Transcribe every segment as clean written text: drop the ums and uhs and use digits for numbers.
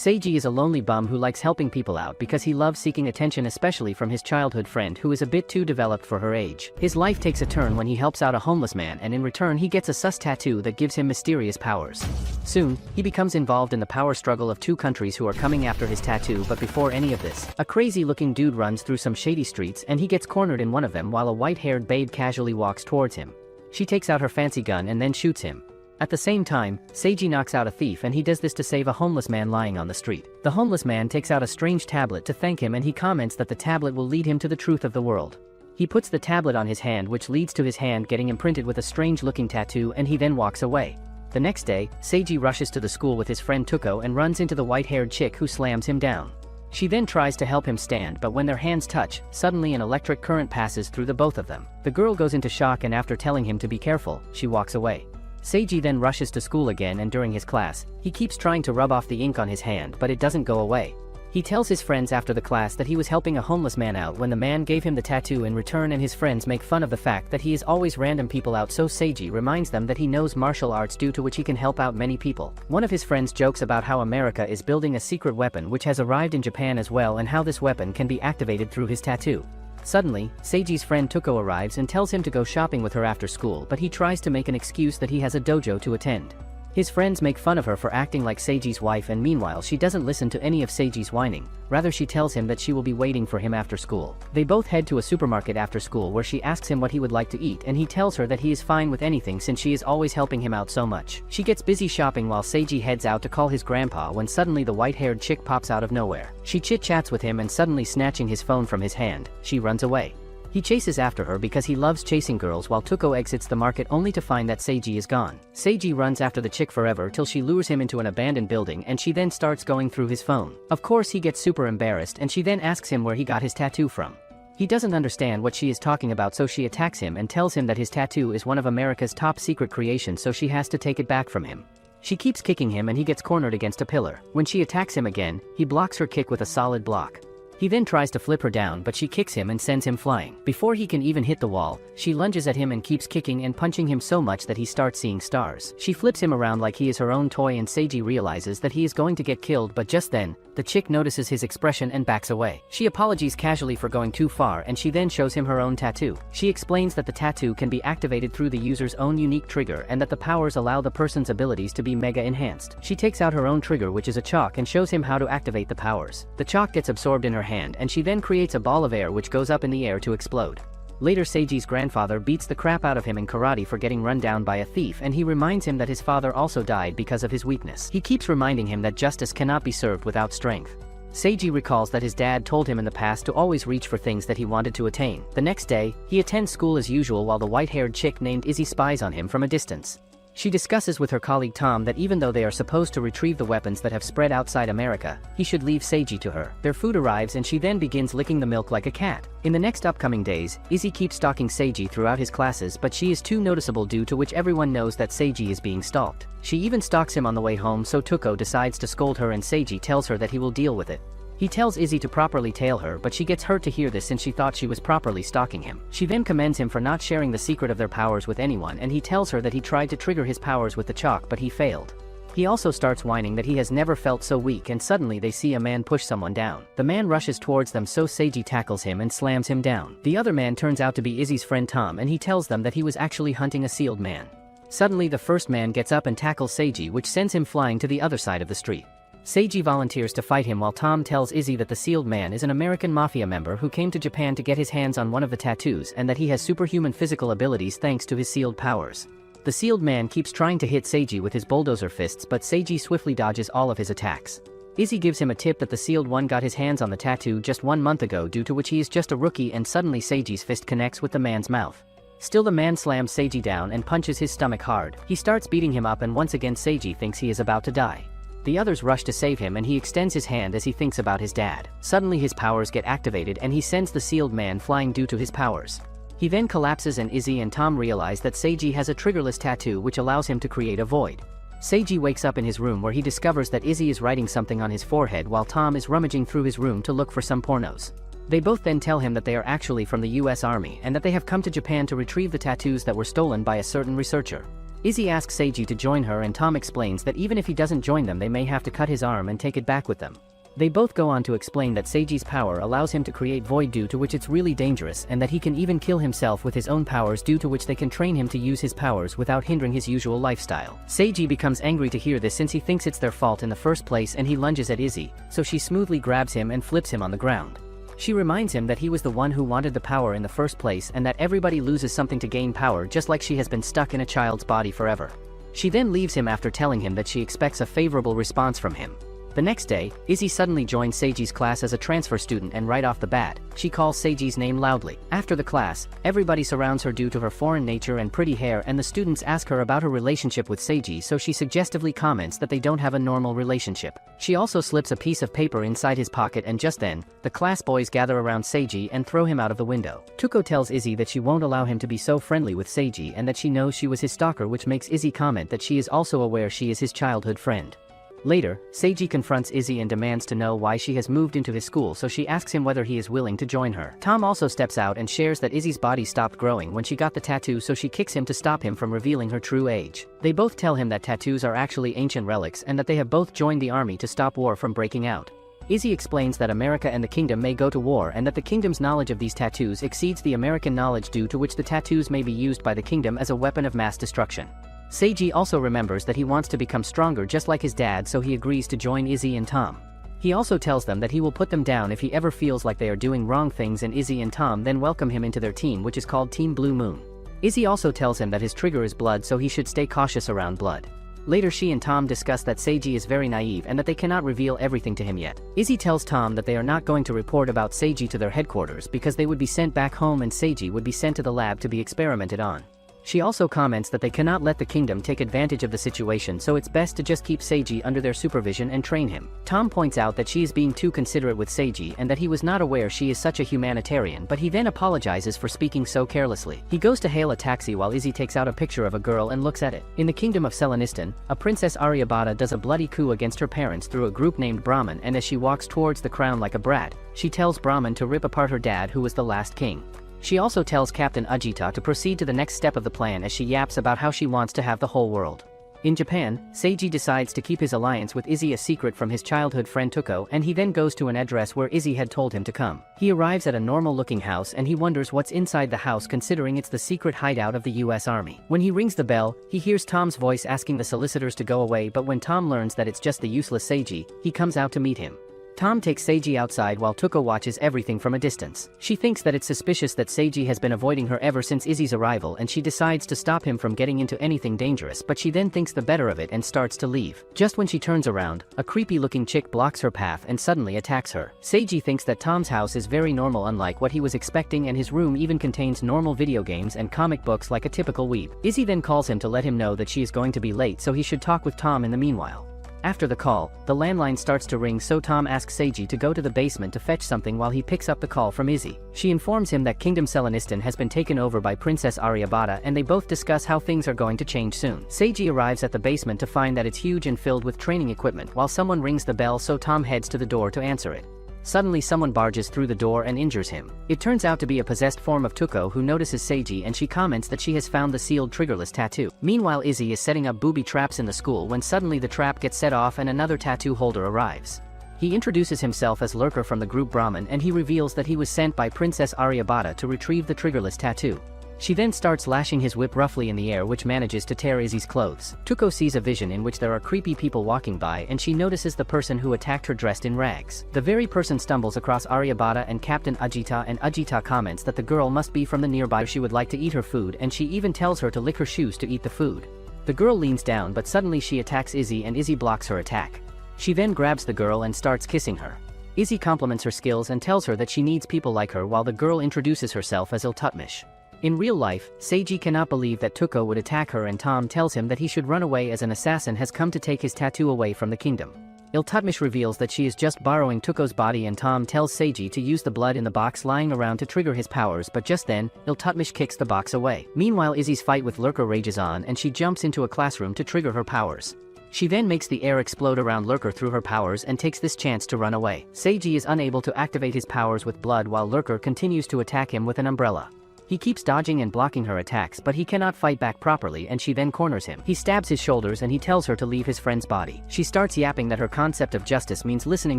Seiji is a lonely bum who likes helping people out because he loves seeking attention, especially from his childhood friend who is a bit too developed for her age. His life takes a turn when he helps out a homeless man, and in return he gets a sus tattoo that gives him mysterious powers. Soon, he becomes involved in the power struggle of two countries who are coming after his tattoo, but before any of this, a crazy-looking dude runs through some shady streets and he gets cornered in one of them while a white-haired babe casually walks towards him. She takes out her fancy gun and then shoots him. At the same time, Seiji knocks out a thief, and he does this to save a homeless man lying on the street. The homeless man takes out a strange tablet to thank him, and he comments that the tablet will lead him to the truth of the world. He puts the tablet on his hand, which leads to his hand getting imprinted with a strange-looking tattoo, and he then walks away. The next day, Seiji rushes to the school with his friend Tuko and runs into the white-haired chick who slams him down. She then tries to help him stand, but when their hands touch, suddenly an electric current passes through the both of them. The girl goes into shock, and after telling him to be careful, she walks away. Seiji then rushes to school again, and during his class, he keeps trying to rub off the ink on his hand, but it doesn't go away. He tells his friends after the class that he was helping a homeless man out when the man gave him the tattoo in return, and his friends make fun of the fact that he is always random people out, so Seiji reminds them that he knows martial arts due to which he can help out many people. One of his friends jokes about how America is building a secret weapon which has arrived in Japan as well, and how this weapon can be activated through his tattoo. Suddenly, Seiji's friend Tuko arrives and tells him to go shopping with her after school, but he tries to make an excuse that he has a dojo to attend. His friends make fun of her for acting like Seiji's wife, and meanwhile she doesn't listen to any of Seiji's whining. Rather, she tells him that she will be waiting for him after school. They both head to a supermarket after school where she asks him what he would like to eat, and he tells her that he is fine with anything since she is always helping him out so much. She gets busy shopping while Seiji heads out to call his grandpa when suddenly the white-haired chick pops out of nowhere. She chit-chats with him, and suddenly snatching his phone from his hand, she runs away. He chases after her because he loves chasing girls, while Tuko exits the market only to find that Seiji is gone. Seiji runs after the chick forever till she lures him into an abandoned building, and she then starts going through his phone. Of course, he gets super embarrassed, and she then asks him where he got his tattoo from. He doesn't understand what she is talking about, so she attacks him and tells him that his tattoo is one of America's top secret creations, so she has to take it back from him. She keeps kicking him and he gets cornered against a pillar. When she attacks him again, he blocks her kick with a solid block. He then tries to flip her down, but she kicks him and sends him flying. Before he can even hit the wall, she lunges at him and keeps kicking and punching him so much that he starts seeing stars. She flips him around like he is her own toy, and Seiji realizes that he is going to get killed, but just then, the chick notices his expression and backs away. She apologizes casually for going too far, and she then shows him her own tattoo. She explains that the tattoo can be activated through the user's own unique trigger, and that the powers allow the person's abilities to be mega enhanced. She takes out her own trigger, which is a chalk, and shows him how to activate the powers. The chalk gets absorbed in her hand, and she then creates a ball of air which goes up in the air to explode. Later, Seiji's grandfather beats the crap out of him in karate for getting run down by a thief, and he reminds him that his father also died because of his weakness. He keeps reminding him that justice cannot be served without strength. Seiji recalls that his dad told him in the past to always reach for things that he wanted to attain. The next day, he attends school as usual while the white-haired chick named Izzy spies on him from a distance. She discusses with her colleague Tom that even though they are supposed to retrieve the weapons that have spread outside America, he should leave Seiji to her. Their food arrives, and she then begins licking the milk like a cat. In the next upcoming days, Izzy keeps stalking Seiji throughout his classes, but she is too noticeable, due to which everyone knows that Seiji is being stalked. She even stalks him on the way home, so Tuko decides to scold her, and Seiji tells her that he will deal with it. He tells Izzy to properly tail her, but she gets hurt to hear this since she thought she was properly stalking him. She then commends him for not sharing the secret of their powers with anyone, and he tells her that he tried to trigger his powers with the chalk, but he failed. He also starts whining that he has never felt so weak, and suddenly they see a man push someone down. The man rushes towards them, so Seiji tackles him and slams him down. The other man turns out to be Izzy's friend Tom, and he tells them that he was actually hunting a sealed man. Suddenly the first man gets up and tackles Seiji, which sends him flying to the other side of the street. Seiji volunteers to fight him, while Tom tells Izzy that the sealed man is an American mafia member who came to Japan to get his hands on one of the tattoos, and that he has superhuman physical abilities thanks to his sealed powers. The sealed man keeps trying to hit Seiji with his bulldozer fists, but Seiji swiftly dodges all of his attacks. Izzy gives him a tip that the sealed one got his hands on the tattoo just 1 month ago, due to which he is just a rookie, and suddenly Seiji's fist connects with the man's mouth. Still, the man slams Seiji down and punches his stomach hard. He starts beating him up, and once again Seiji thinks he is about to die. The others rush to save him, and he extends his hand as he thinks about his dad. Suddenly his powers get activated, and he sends the sealed man flying due to his powers. He then collapses, and Izzy and Tom realize that Seiji has a triggerless tattoo which allows him to create a void. Seiji wakes up in his room where he discovers that Izzy is writing something on his forehead while Tom is rummaging through his room to look for some pornos. They both then tell him that they are actually from the US Army, and that they have come to Japan to retrieve the tattoos that were stolen by a certain researcher. Izzy asks Seiji to join her and Tom explains that even if he doesn't join them they may have to cut his arm and take it back with them. They both go on to explain that Seiji's power allows him to create void, due to which it's really dangerous, and that he can even kill himself with his own powers, due to which they can train him to use his powers without hindering his usual lifestyle. Seiji becomes angry to hear this since he thinks it's their fault in the first place, and he lunges at Izzy, so she smoothly grabs him and flips him on the ground. She reminds him that he was the one who wanted the power in the first place and that everybody loses something to gain power, just like she has been stuck in a child's body forever. She then leaves him after telling him that she expects a favorable response from him. The next day, Izzy suddenly joins Seiji's class as a transfer student, and right off the bat, she calls Seiji's name loudly. After the class, everybody surrounds her due to her foreign nature and pretty hair, and the students ask her about her relationship with Seiji, so she suggestively comments that they don't have a normal relationship. She also slips a piece of paper inside his pocket, and just then, the class boys gather around Seiji and throw him out of the window. Tuko tells Izzy that she won't allow him to be so friendly with Seiji and that she knows she was his stalker, which makes Izzy comment that she is also aware she is his childhood friend. Later, Seiji confronts Izzy and demands to know why she has moved into his school, so she asks him whether he is willing to join her. Tom also steps out and shares that Izzy's body stopped growing when she got the tattoo, so she kicks him to stop him from revealing her true age. They both tell him that tattoos are actually ancient relics and that they have both joined the army to stop war from breaking out. Izzy explains that America and the kingdom may go to war and that the kingdom's knowledge of these tattoos exceeds the American knowledge, due to which the tattoos may be used by the kingdom as a weapon of mass destruction. Seiji also remembers that he wants to become stronger just like his dad, so he agrees to join Izzy and Tom. He also tells them that he will put them down if he ever feels like they are doing wrong things, and Izzy and Tom then welcome him into their team, which is called Team Blue Moon. Izzy also tells him that his trigger is blood, so he should stay cautious around blood. Later, she and Tom discuss that Seiji is very naive and that they cannot reveal everything to him yet. Izzy tells Tom that they are not going to report about Seiji to their headquarters because they would be sent back home and Seiji would be sent to the lab to be experimented on. She also comments that they cannot let the kingdom take advantage of the situation, so it's best to just keep Seiji under their supervision and train him. Tom points out that she is being too considerate with Seiji and that he was not aware she is such a humanitarian, but he then apologizes for speaking so carelessly. He goes to hail a taxi while Izzy takes out a picture of a girl and looks at it. In the kingdom of Selanistan, a Princess Aryabhata does a bloody coup against her parents through a group named Brahman, and as she walks towards the crown like a brat, she tells Brahman to rip apart her dad, who was the last king. She also tells Captain Ajita to proceed to the next step of the plan as she yaps about how she wants to have the whole world. In Japan, Seiji decides to keep his alliance with Izzy a secret from his childhood friend Tuko, and he then goes to an address where Izzy had told him to come. He arrives at a normal-looking house and he wonders what's inside the house, considering it's the secret hideout of the US Army. When he rings the bell, he hears Tom's voice asking the solicitors to go away, but when Tom learns that it's just the useless Seiji, he comes out to meet him. Tom takes Seiji outside while Tuko watches everything from a distance. She thinks that it's suspicious that Seiji has been avoiding her ever since Izzy's arrival, and she decides to stop him from getting into anything dangerous, but she then thinks the better of it and starts to leave. Just when she turns around, a creepy-looking chick blocks her path and suddenly attacks her. Seiji thinks that Tom's house is very normal, unlike what he was expecting, and his room even contains normal video games and comic books like a typical weeb. Izzy then calls him to let him know that she is going to be late, so he should talk with Tom in the meanwhile. After the call, the landline starts to ring, so Tom asks Seiji to go to the basement to fetch something while he picks up the call from Izzy. She informs him that Kingdom Selanistan has been taken over by Princess Aryabhata, and they both discuss how things are going to change soon. Seiji arrives at the basement to find that it's huge and filled with training equipment while someone rings the bell, so Tom heads to the door to answer it. Suddenly someone barges through the door and injures him. It turns out to be a possessed form of Tuko, who notices Seiji and she comments that she has found the sealed triggerless tattoo. Meanwhile, Izzy is setting up booby traps in the school when suddenly the trap gets set off and another tattoo holder arrives. He introduces himself as Lurker from the group Brahman, and he reveals that he was sent by Princess Aryabhata to retrieve the triggerless tattoo. She then starts lashing his whip roughly in the air, which manages to tear Izzy's clothes. Tuko sees a vision in which there are creepy people walking by, and she notices the person who attacked her dressed in rags. The very person stumbles across Aryabhata and Captain Ajita, and Ajita comments that the girl must be from the nearby. She would like to eat her food, and she even tells her to lick her shoes to eat the food. The girl leans down, but suddenly she attacks Izzy and Izzy blocks her attack. She then grabs the girl and starts kissing her. Izzy compliments her skills and tells her that she needs people like her, while the girl introduces herself as Iltutmish. In real life, Seiji cannot believe that Tuko would attack her, and Tom tells him that he should run away as an assassin has come to take his tattoo away from the kingdom. Iltutmish reveals that she is just borrowing Tuko's body, and Tom tells Seiji to use the blood in the box lying around to trigger his powers, but just then, Iltutmish kicks the box away. Meanwhile, Izzy's fight with Lurker rages on, and she jumps into a classroom to trigger her powers. She then makes the air explode around Lurker through her powers and takes this chance to run away. Seiji is unable to activate his powers with blood while Lurker continues to attack him with an umbrella. He keeps dodging and blocking her attacks, but he cannot fight back properly and she then corners him. He stabs his shoulders and he tells her to leave his friend's body. She starts yapping that her concept of justice means listening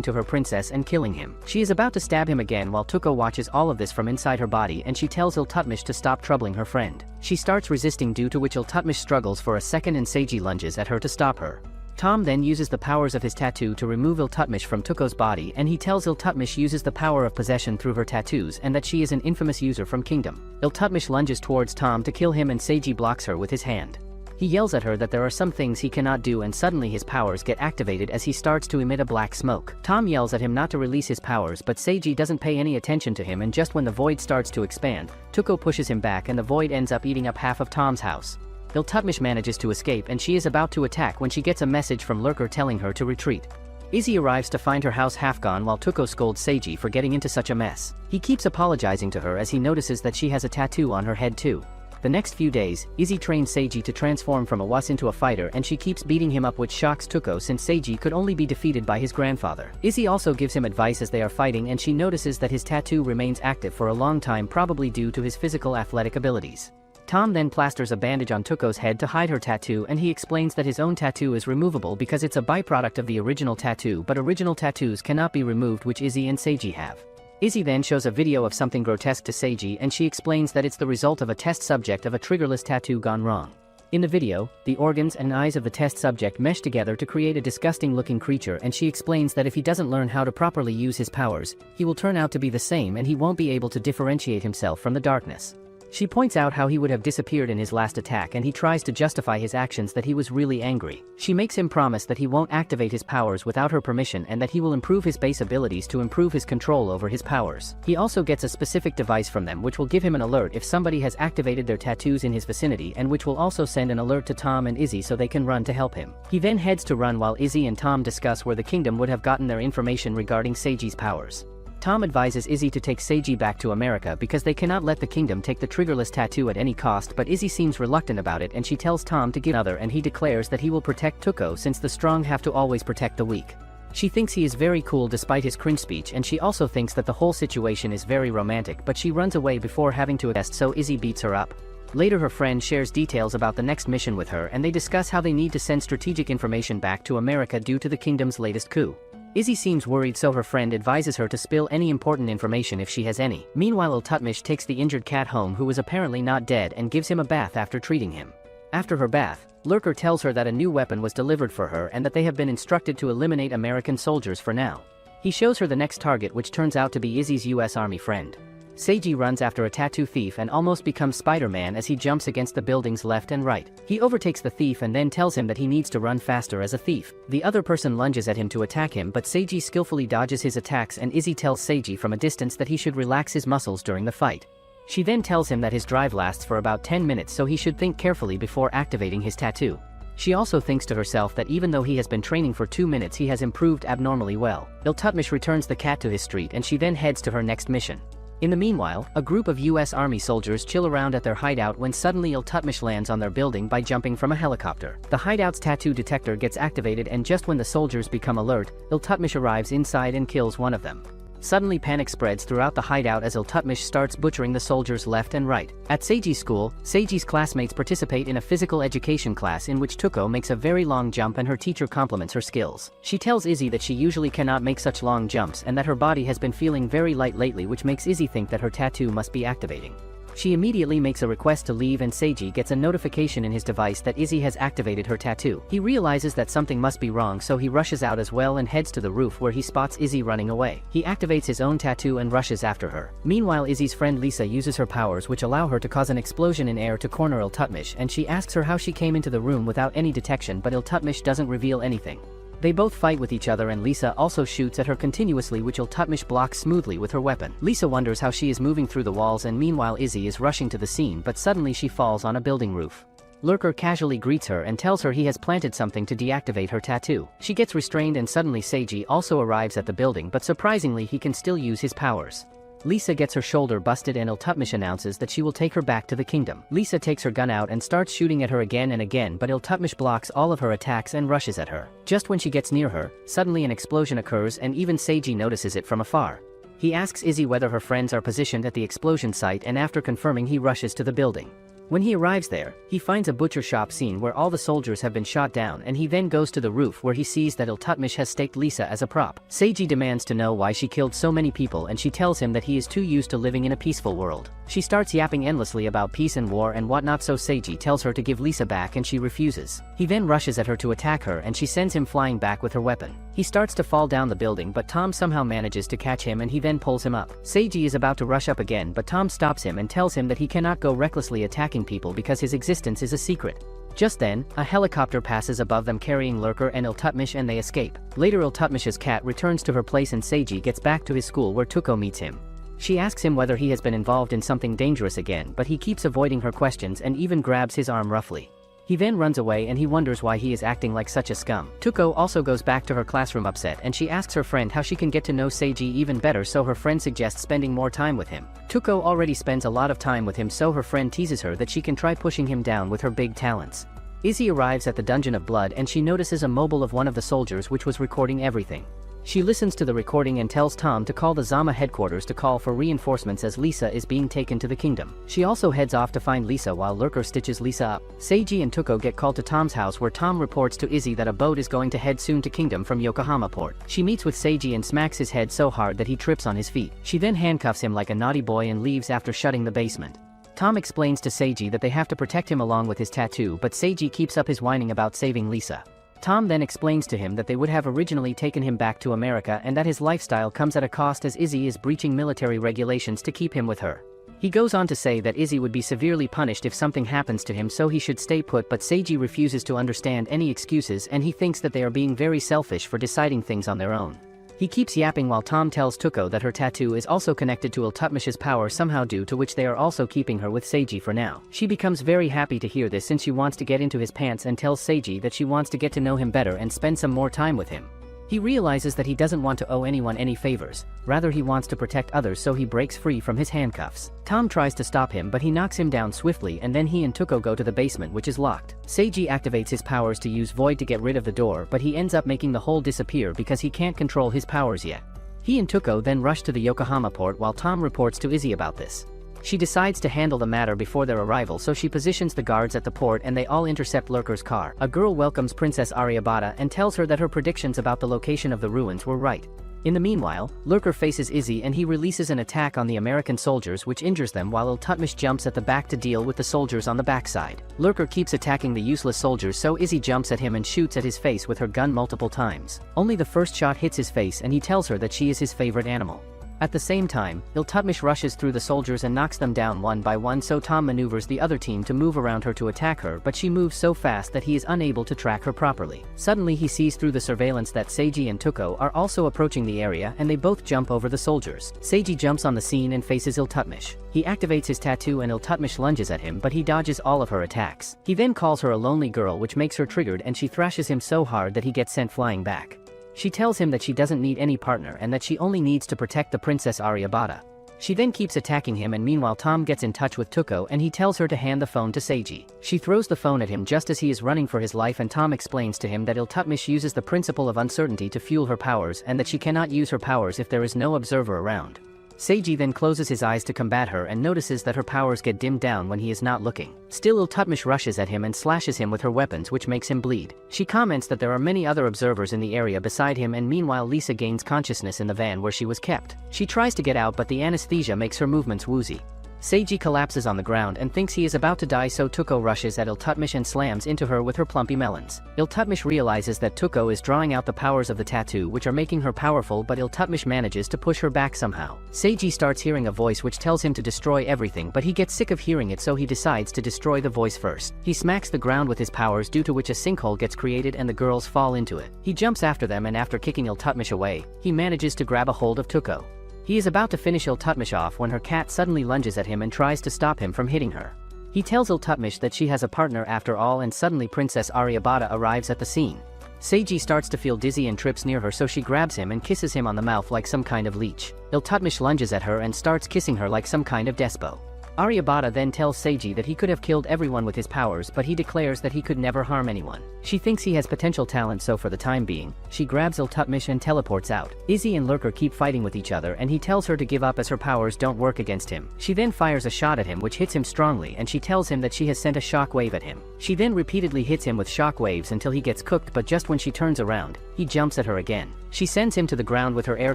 to her princess and killing him. She is about to stab him again while Tuko watches all of this from inside her body and she tells Iltutmish to stop troubling her friend. She starts resisting, due to which Iltutmish struggles for a second and Seiji lunges at her to stop her. Tom then uses the powers of his tattoo to remove Iltutmish from Tuko's body, and he tells Iltutmish uses the power of possession through her tattoos and that she is an infamous user from Kingdom. Iltutmish lunges towards Tom to kill him and Seiji blocks her with his hand. He yells at her that there are some things he cannot do and suddenly his powers get activated as he starts to emit a black smoke. Tom yells at him not to release his powers, but Seiji doesn't pay any attention to him, and just when the void starts to expand, Tuko pushes him back and the void ends up eating up half of Tom's house. Iltutmish manages to escape and she is about to attack when she gets a message from Lurker telling her to retreat. Izzy arrives to find her house half gone while Tuko scolds Seiji for getting into such a mess. He keeps apologizing to her as he notices that she has a tattoo on her head too. The next few days, Izzy trains Seiji to transform from a was into a fighter, and she keeps beating him up, which shocks Tuko since Seiji could only be defeated by his grandfather. Izzy also gives him advice as they are fighting, and she notices that his tattoo remains active for a long time, probably due to his physical athletic abilities. Tom then plasters a bandage on Tuko's head to hide her tattoo, and he explains that his own tattoo is removable because it's a byproduct of the original tattoo, but original tattoos cannot be removed, which Izzy and Seiji have. Izzy then shows a video of something grotesque to Seiji and she explains that it's the result of a test subject of a triggerless tattoo gone wrong. In the video, the organs and eyes of the test subject mesh together to create a disgusting looking creature, and she explains that if he doesn't learn how to properly use his powers, he will turn out to be the same and he won't be able to differentiate himself from the darkness. She points out how he would have disappeared in his last attack, and he tries to justify his actions that he was really angry. She makes him promise that he won't activate his powers without her permission and that he will improve his base abilities to improve his control over his powers. He also gets a specific device from them which will give him an alert if somebody has activated their tattoos in his vicinity, and which will also send an alert to Tom and Izzy so they can run to help him. He then heads to run while Izzy and Tom discuss where the kingdom would have gotten their information regarding Seiji's powers. Tom advises Izzy to take Seiji back to America because they cannot let the kingdom take the triggerless tattoo at any cost, but Izzy seems reluctant about it and she tells Tom to give another, and he declares that he will protect Tuko since the strong have to always protect the weak. She thinks he is very cool despite his cringe speech, and she also thinks that the whole situation is very romantic, but she runs away before having to arrest, so Izzy beats her up. Later her friend shares details about the next mission with her and they discuss how they need to send strategic information back to America due to the kingdom's latest coup. Izzy seems worried, so her friend advises her to spill any important information if she has any. Meanwhile, Iltutmish takes the injured cat home, who is apparently not dead, and gives him a bath after treating him. After her bath, Lurker tells her that a new weapon was delivered for her and that they have been instructed to eliminate American soldiers for now. He shows her the next target, which turns out to be Izzy's US Army friend. Seiji runs after a tattoo thief and almost becomes Spider-Man as he jumps against the buildings left and right. He overtakes the thief and then tells him that he needs to run faster as a thief. The other person lunges at him to attack him, but Seiji skillfully dodges his attacks, and Izzy tells Seiji from a distance that he should relax his muscles during the fight. She then tells him that his drive lasts for about 10 minutes, so he should think carefully before activating his tattoo. She also thinks to herself that even though he has been training for 2 minutes, he has improved abnormally well. Iltutmish returns the cat to his street and she then heads to her next mission. In the meanwhile, a group of US Army soldiers chill around at their hideout when suddenly Iltutmish lands on their building by jumping from a helicopter. The hideout's tattoo detector gets activated, and just when the soldiers become alert, Iltutmish arrives inside and kills one of them. Suddenly panic spreads throughout the hideout as Iltutmish starts butchering the soldiers left and right. At Seiji's school, Seiji's classmates participate in a physical education class in which Tuko makes a very long jump and her teacher compliments her skills. She tells Izzy that she usually cannot make such long jumps and that her body has been feeling very light lately, which makes Izzy think that her tattoo must be activating. She immediately makes a request to leave, and Seiji gets a notification in his device that Izzy has activated her tattoo. He realizes that something must be wrong, so he rushes out as well and heads to the roof where he spots Izzy running away. He activates his own tattoo and rushes after her. Meanwhile, Izzy's friend Lisa uses her powers, which allow her to cause an explosion in air, to corner Iltutmish, and she asks her how she came into the room without any detection, but Iltutmish doesn't reveal anything. They both fight with each other and Lisa also shoots at her continuously, which Iltutmish blocks smoothly with her weapon. Lisa wonders how she is moving through the walls, and meanwhile Izzy is rushing to the scene, but suddenly she falls on a building roof. Lurker casually greets her and tells her he has planted something to deactivate her tattoo. She gets restrained and suddenly Seiji also arrives at the building, but surprisingly he can still use his powers. Lisa gets her shoulder busted and Iltutmish announces that she will take her back to the kingdom. Lisa takes her gun out and starts shooting at her again and again, but Iltutmish blocks all of her attacks and rushes at her. Just when she gets near her, suddenly an explosion occurs and even Seiji notices it from afar. He asks Izzy whether her friends are positioned at the explosion site, and after confirming he rushes to the building. When he arrives there, he finds a butcher shop scene where all the soldiers have been shot down, and he then goes to the roof where he sees that Iltutmish has staked Lisa as a prop. Seiji demands to know why she killed so many people, and she tells him that he is too used to living in a peaceful world. She starts yapping endlessly about peace and war and whatnot, so Seiji tells her to give Lisa back and she refuses. He then rushes at her to attack her and she sends him flying back with her weapon. He starts to fall down the building, but Tom somehow manages to catch him and he then pulls him up. Seiji is about to rush up again, but Tom stops him and tells him that he cannot go recklessly attacking people because his existence is a secret. Just then, a helicopter passes above them carrying Lurker and Iltutmish and they escape. Later, Iltutmish's cat returns to her place and Seiji gets back to his school where Tuko meets him. She asks him whether he has been involved in something dangerous again, but he keeps avoiding her questions and even grabs his arm roughly. He then runs away and he wonders why he is acting like such a scum. Tuko also goes back to her classroom upset, and she asks her friend how she can get to know Seiji even better, so her friend suggests spending more time with him. Tuko already spends a lot of time with him, so her friend teases her that she can try pushing him down with her big talents. Izzy arrives at the Dungeon of Blood and she notices a mobile of one of the soldiers which was recording everything. She listens to the recording and tells Tom to call the Zama headquarters to call for reinforcements as Lisa is being taken to the kingdom. She also heads off to find Lisa while Lurker stitches Lisa up. Seiji and Tuko get called to Tom's house where Tom reports to Izzy that a boat is going to head soon to Kingdom from Yokohama port. She meets with Seiji and smacks his head so hard that he trips on his feet. She then handcuffs him like a naughty boy and leaves after shutting the basement. Tom explains to Seiji that they have to protect him along with his tattoo, but Seiji keeps up his whining about saving Lisa. Tom then explains to him that they would have originally taken him back to America and that his lifestyle comes at a cost as Izzy is breaching military regulations to keep him with her. He goes on to say that Izzy would be severely punished if something happens to him, so he should stay put, but Seiji refuses to understand any excuses and he thinks that they are being very selfish for deciding things on their own. He keeps yapping while Tom tells Tuko that her tattoo is also connected to Iltutmish's power somehow, due to which they are also keeping her with Seiji for now. She becomes very happy to hear this since she wants to get into his pants and tells Seiji that she wants to get to know him better and spend some more time with him. He realizes that he doesn't want to owe anyone any favors, rather he wants to protect others, so he breaks free from his handcuffs. Tom tries to stop him but he knocks him down swiftly, and then he and Tuko go to the basement which is locked. Seiji activates his powers to use Void to get rid of the door, but he ends up making the hole disappear because he can't control his powers yet. He and Tuko then rush to the Yokohama port while Tom reports to Izzy about this. She decides to handle the matter before their arrival, so she positions the guards at the port and they all intercept Lurker's car. A girl welcomes Princess Aryabata and tells her that her predictions about the location of the ruins were right. In the meanwhile, Lurker faces Izzy and he releases an attack on the American soldiers which injures them, while Iltutmish jumps at the back to deal with the soldiers on the backside. Lurker keeps attacking the useless soldiers, so Izzy jumps at him and shoots at his face with her gun multiple times. Only the first shot hits his face and he tells her that she is his favorite animal. At the same time, Iltutmish rushes through the soldiers and knocks them down one by one, so Tom maneuvers the other team to move around her to attack her, but she moves so fast that he is unable to track her properly. Suddenly he sees through the surveillance that Seiji and Tuko are also approaching the area and they both jump over the soldiers. Seiji jumps on the scene and faces Iltutmish. He activates his tattoo and Iltutmish lunges at him, but he dodges all of her attacks. He then calls her a lonely girl, which makes her triggered, and she thrashes him so hard that he gets sent flying back. She tells him that she doesn't need any partner and that she only needs to protect the Princess Aryabata. She then keeps attacking him, and meanwhile Tom gets in touch with Tuko and he tells her to hand the phone to Seiji. She throws the phone at him just as he is running for his life, and Tom explains to him that Iltutmish uses the principle of uncertainty to fuel her powers and that she cannot use her powers if there is no observer around. Seiji then closes his eyes to combat her and notices that her powers get dimmed down when he is not looking. Still, Iltutmish rushes at him and slashes him with her weapons, which makes him bleed. She comments that there are many other observers in the area beside him, and meanwhile Lisa gains consciousness in the van where she was kept. She tries to get out, but the anesthesia makes her movements woozy. Seiji collapses on the ground and thinks he is about to die, so Tuko rushes at Iltutmish and slams into her with her plumpy melons. Iltutmish realizes that Tuko is drawing out the powers of the tattoo, which are making her powerful, but Iltutmish manages to push her back somehow. Seiji starts hearing a voice which tells him to destroy everything, but he gets sick of hearing it, so he decides to destroy the voice first. He smacks the ground with his powers, due to which a sinkhole gets created and the girls fall into it. He jumps after them, and after kicking Iltutmish away, he manages to grab a hold of Tuko. He is about to finish Iltutmish off when her cat suddenly lunges at him and tries to stop him from hitting her. He tells Iltutmish that she has a partner after all, and suddenly Princess Aryabata arrives at the scene. Seiji starts to feel dizzy and trips near her, so she grabs him and kisses him on the mouth like some kind of leech. Iltutmish lunges at her and starts kissing her like some kind of despo. Aryabata then tells Seiji that he could have killed everyone with his powers, but he declares that he could never harm anyone. She thinks he has potential talent, so for the time being, she grabs Iltutmish and teleports out. Izzy and Lurker keep fighting with each other and he tells her to give up as her powers don't work against him. She then fires a shot at him which hits him strongly and she tells him that she has sent a shockwave at him. She then repeatedly hits him with shockwaves until he gets cooked, but just when she turns around, he jumps at her again. She sends him to the ground with her air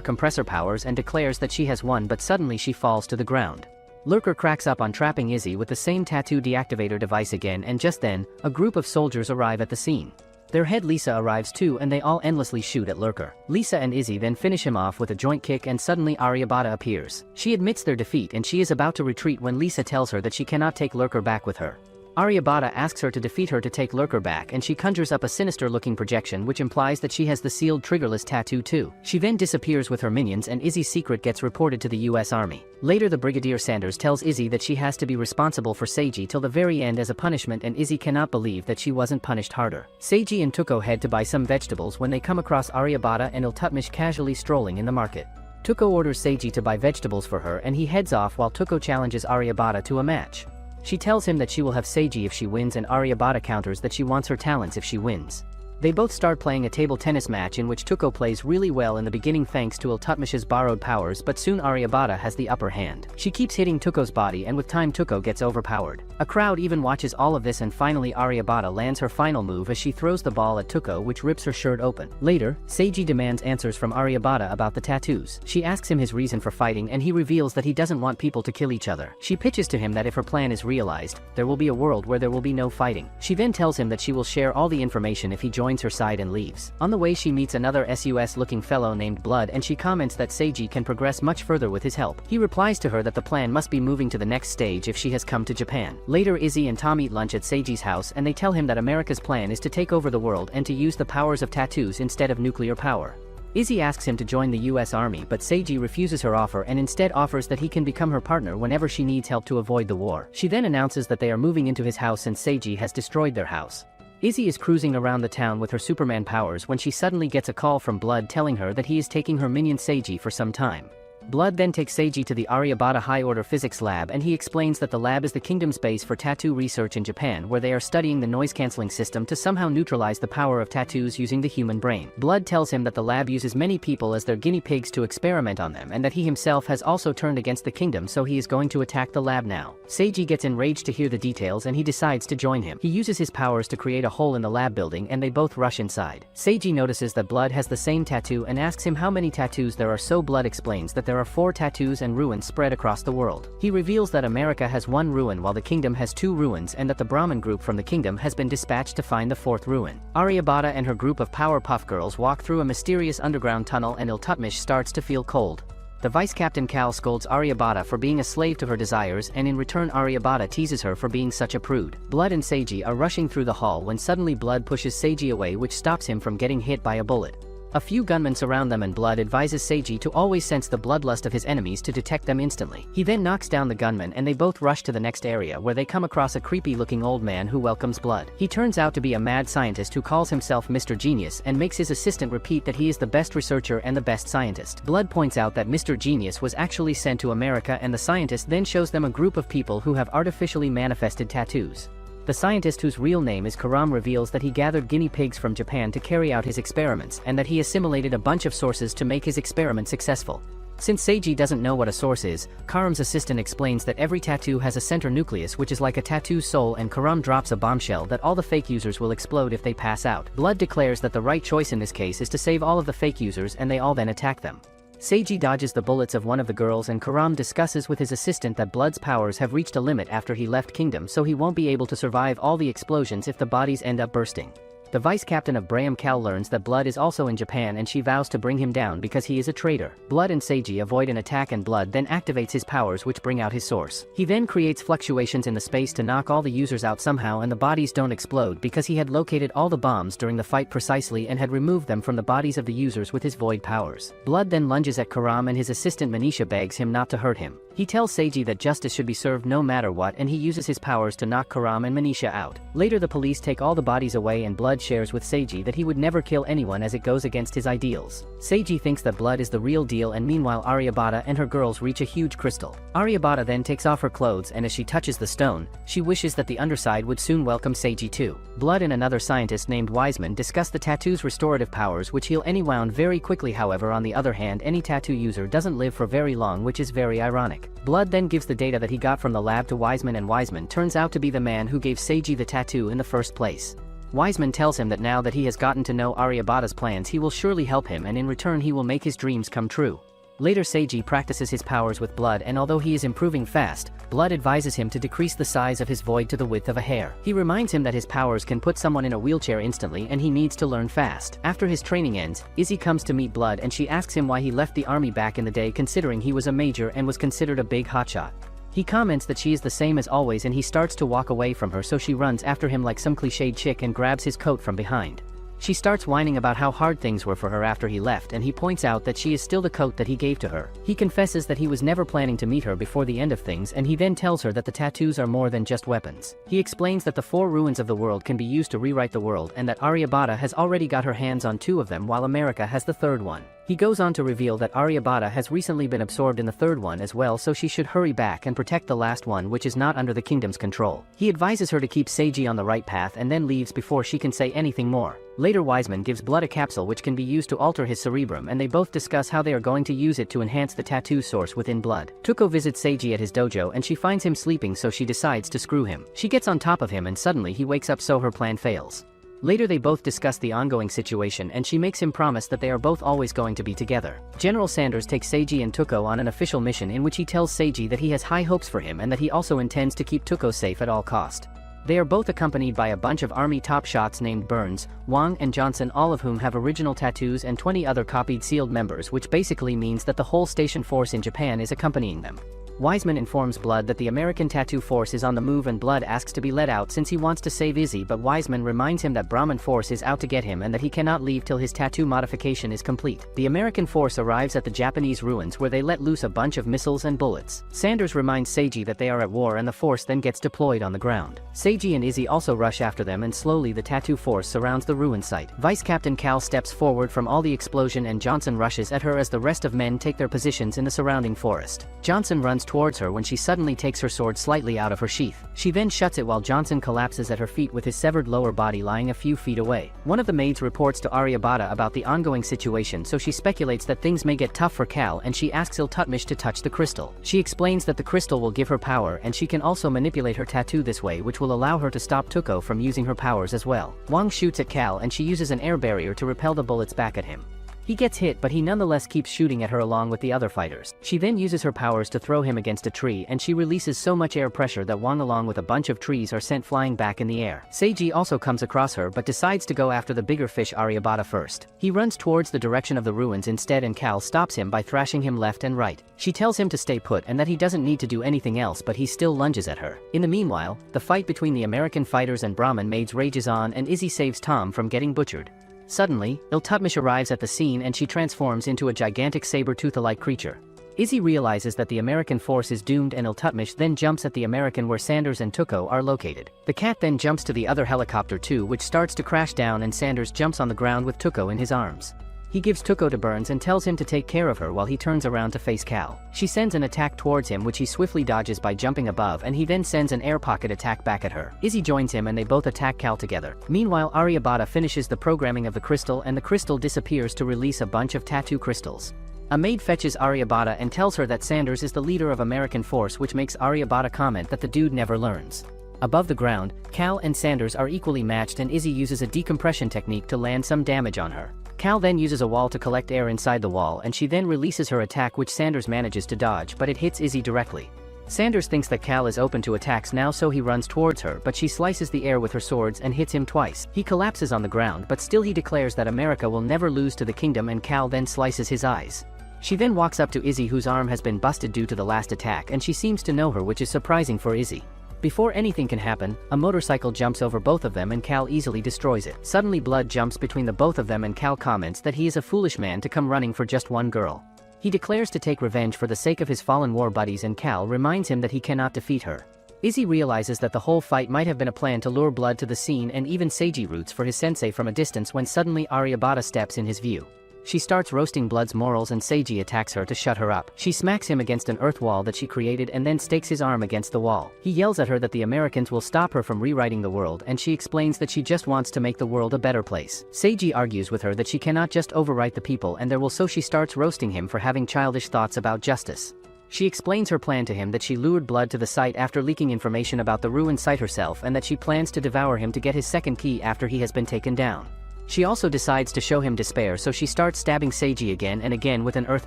compressor powers and declares that she has won, but suddenly she falls to the ground. Lurker cracks up on trapping Izzy with the same tattoo deactivator device again, and just then, a group of soldiers arrive at the scene. Their head Lisa arrives too and they all endlessly shoot at Lurker. Lisa and Izzy then finish him off with a joint kick and suddenly Aryabata appears. She admits their defeat and she is about to retreat when Lisa tells her that she cannot take Lurker back with her. Aryabata asks her to defeat her to take Lurker back and she conjures up a sinister-looking projection which implies that she has the sealed triggerless tattoo too. She then disappears with her minions and Izzy's secret gets reported to the US Army. Later the Brigadier Sanders tells Izzy that she has to be responsible for Seiji till the very end as a punishment, and Izzy cannot believe that she wasn't punished harder. Seiji and Tuko head to buy some vegetables when they come across Aryabata and Iltutmish casually strolling in the market. Tuko orders Seiji to buy vegetables for her and he heads off while Tuko challenges Aryabata to a match. She tells him that she will have Seiji if she wins and Aryabata counters that she wants her talents if she wins. They both start playing a table tennis match in which Tuko plays really well in the beginning thanks to Iltutmish's borrowed powers, but soon Aryabata has the upper hand. She keeps hitting Tuko's body and with time Tuko gets overpowered. A crowd even watches all of this and finally Aryabata lands her final move as she throws the ball at Tuko which rips her shirt open. Later, Seiji demands answers from Aryabata about the tattoos. She asks him his reason for fighting and he reveals that he doesn't want people to kill each other. She pitches to him that if her plan is realized, there will be a world where there will be no fighting. She then tells him that she will share all the information if he joins her side and leaves. On the way she meets another SUS-looking fellow named Blood and she comments that Seiji can progress much further with his help. He replies to her that the plan must be moving to the next stage if she has come to Japan. Later Izzy and Tom eat lunch at Seiji's house and they tell him that America's plan is to take over the world and to use the powers of tattoos instead of nuclear power. Izzy asks him to join the US Army, but Seiji refuses her offer and instead offers that he can become her partner whenever she needs help to avoid the war. She then announces that they are moving into his house since Seiji has destroyed their house. Izzy is cruising around the town with her Superman powers when she suddenly gets a call from Blood telling her that he is taking her minion Seiji for some time. Blood then takes Seiji to the Aryabata High Order Physics Lab and he explains that the lab is the kingdom's base for tattoo research in Japan, where they are studying the noise-canceling system to somehow neutralize the power of tattoos using the human brain. Blood tells him that the lab uses many people as their guinea pigs to experiment on them and that he himself has also turned against the kingdom, so he is going to attack the lab now. Seiji gets enraged to hear the details and he decides to join him. He uses his powers to create a hole in the lab building and they both rush inside. Seiji notices that Blood has the same tattoo and asks him how many tattoos there are, so Blood explains that there are 4 tattoos and ruins spread across the world. He reveals that America has 1 ruin while the kingdom has 2 ruins and that the Brahmin group from the kingdom has been dispatched to find the 4th ruin. Aryabata and her group of Powerpuff Girls walk through a mysterious underground tunnel and Iltutmish starts to feel cold. The Vice Captain Cal scolds Aryabata for being a slave to her desires and in return Aryabata teases her for being such a prude. Blood and Seiji are rushing through the hall when suddenly Blood pushes Seiji away, which stops him from getting hit by a bullet. A few gunmen surround them and Blood advises Seiji to always sense the bloodlust of his enemies to detect them instantly. He then knocks down the gunmen and they both rush to the next area where they come across a creepy-looking old man who welcomes Blood. He turns out to be a mad scientist who calls himself Mr. Genius and makes his assistant repeat that he is the best researcher and the best scientist. Blood points out that Mr. Genius was actually sent to America and the scientist then shows them a group of people who have artificially manifested tattoos. The scientist, whose real name is Karam, reveals that he gathered guinea pigs from Japan to carry out his experiments and that he assimilated a bunch of sources to make his experiment successful. Since Seiji doesn't know what a source is, Karam's assistant explains that every tattoo has a center nucleus which is like a tattoo's soul, and Karam drops a bombshell that all the fake users will explode if they pass out. Blood declares that the right choice in this case is to save all of the fake users and they all then attack them. Seiji dodges the bullets of one of the girls and Karam discusses with his assistant that Blood's powers have reached a limit after he left Kingdom, so he won't be able to survive all the explosions if the bodies end up bursting. The vice captain of Braham Cal learns that Blood is also in Japan and she vows to bring him down because he is a traitor. Blood and Seiji avoid an attack and Blood then activates his powers which bring out his source. He then creates fluctuations in the space to knock all the users out somehow and the bodies don't explode because he had located all the bombs during the fight precisely and had removed them from the bodies of the users with his void powers. Blood then lunges at Karam and his assistant Manisha begs him not to hurt him. He tells Seiji that justice should be served no matter what and he uses his powers to knock Karam and Manisha out. Later the police take all the bodies away and Blood Blood shares with Seiji that he would never kill anyone as it goes against his ideals. Seiji thinks that Blood is the real deal, and meanwhile Aryabata and her girls reach a huge crystal. Aryabata then takes off her clothes, and as she touches the stone, she wishes that the underside would soon welcome Seiji too. Blood and another scientist named Wiseman discuss the tattoo's restorative powers, which heal any wound very quickly. However, on the other hand, any tattoo user doesn't live for very long, which is very ironic. Blood then gives the data that he got from the lab to Wiseman, and Wiseman turns out to be the man who gave Seiji the tattoo in the first place. Wiseman tells him that now that he has gotten to know Aryabata's plans, he will surely help him, and in return he will make his dreams come true. Later, Seiji practices his powers with Blood, and although he is improving fast, Blood advises him to decrease the size of his void to the width of a hair. He reminds him that his powers can put someone in a wheelchair instantly, and he needs to learn fast. After his training ends, Izzy comes to meet Blood, and she asks him why he left the army back in the day, considering he was a major and was considered a big hotshot. He comments that she is the same as always, and he starts to walk away from her, so she runs after him like some cliched chick and grabs his coat from behind. She starts whining about how hard things were for her after he left, and he points out that she is still the coat that he gave to her. He confesses that he was never planning to meet her before the end of things, and he then tells her that the tattoos are more than just weapons. He explains that the 4 ruins of the world can be used to rewrite the world, and that Aryabata has already got her hands on 2 of them while America has the 3rd one. He goes on to reveal that Aryabata has recently been absorbed in the 3rd one as well, so she should hurry back and protect the last one, which is not under the kingdom's control. He advises her to keep Seiji on the right path and then leaves before she can say anything more. Later, Wiseman gives Blood a capsule which can be used to alter his cerebrum, and they both discuss how they are going to use it to enhance the tattoo source within Blood. Tuko visits Seiji at his dojo, and she finds him sleeping, so she decides to screw him. She gets on top of him, and suddenly he wakes up, so her plan fails. Later, they both discuss the ongoing situation, and she makes him promise that they are both always going to be together. General Sanders takes Seiji and Tuko on an official mission in which he tells Seiji that he has high hopes for him and that he also intends to keep Tuko safe at all cost. They are both accompanied by a bunch of army top shots named Burns, Wang, and Johnson, all of whom have original tattoos, and 20 other copied sealed members, which basically means that the whole station force in Japan is accompanying them. Wiseman informs Blood that the American tattoo force is on the move, and Blood asks to be let out since he wants to save Izzy, but Wiseman reminds him that Brahmin force is out to get him and that he cannot leave till his tattoo modification is complete. The American force arrives at the Japanese ruins, where they let loose a bunch of missiles and bullets. Sanders reminds Seiji that they are at war, and the force then gets deployed on the ground. Seiji and Izzy also rush after them, and slowly the tattoo force surrounds the ruin site. Vice Captain Cal steps forward from all the explosion, and Johnson rushes at her as the rest of men take their positions in the surrounding forest. Johnson runs towards her when she suddenly takes her sword slightly out of her sheath. She then shuts it while Johnson collapses at her feet with his severed lower body lying a few feet away. One of the maids reports to Aryabata about the ongoing situation, so she speculates that things may get tough for Cal, and she asks Iltutmish to touch the crystal. She explains that the crystal will give her power, and she can also manipulate her tattoo this way, which will allow her to stop Tuko from using her powers as well. Wang shoots at Cal, and she uses an air barrier to repel the bullets back at him. He gets hit, but he nonetheless keeps shooting at her along with the other fighters. She then uses her powers to throw him against a tree, and she releases so much air pressure that Wang along with a bunch of trees are sent flying back in the air. Seiji also comes across her but decides to go after the bigger fish Aryabata first. He runs towards the direction of the ruins instead, and Cal stops him by thrashing him left and right. She tells him to stay put and that he doesn't need to do anything else, but he still lunges at her. In the meanwhile, the fight between the American fighters and Brahmin maids rages on, and Izzy saves Tom from getting butchered. Suddenly, Iltutmish arrives at the scene, and she transforms into a gigantic saber-tooth-alike creature. Izzy realizes that the American force is doomed, and Iltutmish then jumps at the American where Sanders and Tuko are located. The cat then jumps to the other helicopter too, which starts to crash down, and Sanders jumps on the ground with Tuko in his arms. He gives Tuko to Burns and tells him to take care of her while he turns around to face Cal. She sends an attack towards him, which he swiftly dodges by jumping above, and he then sends an air pocket attack back at her. Izzy joins him, and they both attack Cal together. Meanwhile, Aryabata finishes the programming of the crystal, and the crystal disappears to release a bunch of tattoo crystals. A maid fetches Aryabata and tells her that Sanders is the leader of American force, which makes Aryabata comment that the dude never learns. Above the ground, Cal and Sanders are equally matched, and Izzy uses a decompression technique to land some damage on her. Cal then uses a wall to collect air inside the wall, and she then releases her attack, which Sanders manages to dodge, but it hits Izzy directly. Sanders thinks that Cal is open to attacks now, so he runs towards her, but she slices the air with her swords and hits him twice. He collapses on the ground, but still he declares that America will never lose to the kingdom, and Cal then slices his eyes. She then walks up to Izzy, whose arm has been busted due to the last attack, and she seems to know her, which is surprising for Izzy. Before anything can happen, a motorcycle jumps over both of them, and Cal easily destroys it. Suddenly Blood jumps between the both of them, and Cal comments that he is a foolish man to come running for just one girl. He declares to take revenge for the sake of his fallen war buddies, and Cal reminds him that he cannot defeat her. Izzy realizes that the whole fight might have been a plan to lure Blood to the scene and even Seiji roots for his sensei from a distance when suddenly Aryabata steps in his view. She starts roasting Blood's morals and Seiji attacks her to shut her up. She smacks him against an earth wall that she created and then stakes his arm against the wall. He yells at her that the Americans will stop her from rewriting the world, and she explains that she just wants to make the world a better place. Seiji argues with her that she cannot just overwrite the people and there will, so she starts roasting him for having childish thoughts about justice. She explains her plan to him, that she lured Blood to the site after leaking information about the ruined site herself, and that she plans to devour him to get his second key after he has been taken down. She also decides to show him despair, so she starts stabbing Seiji again and again with an earth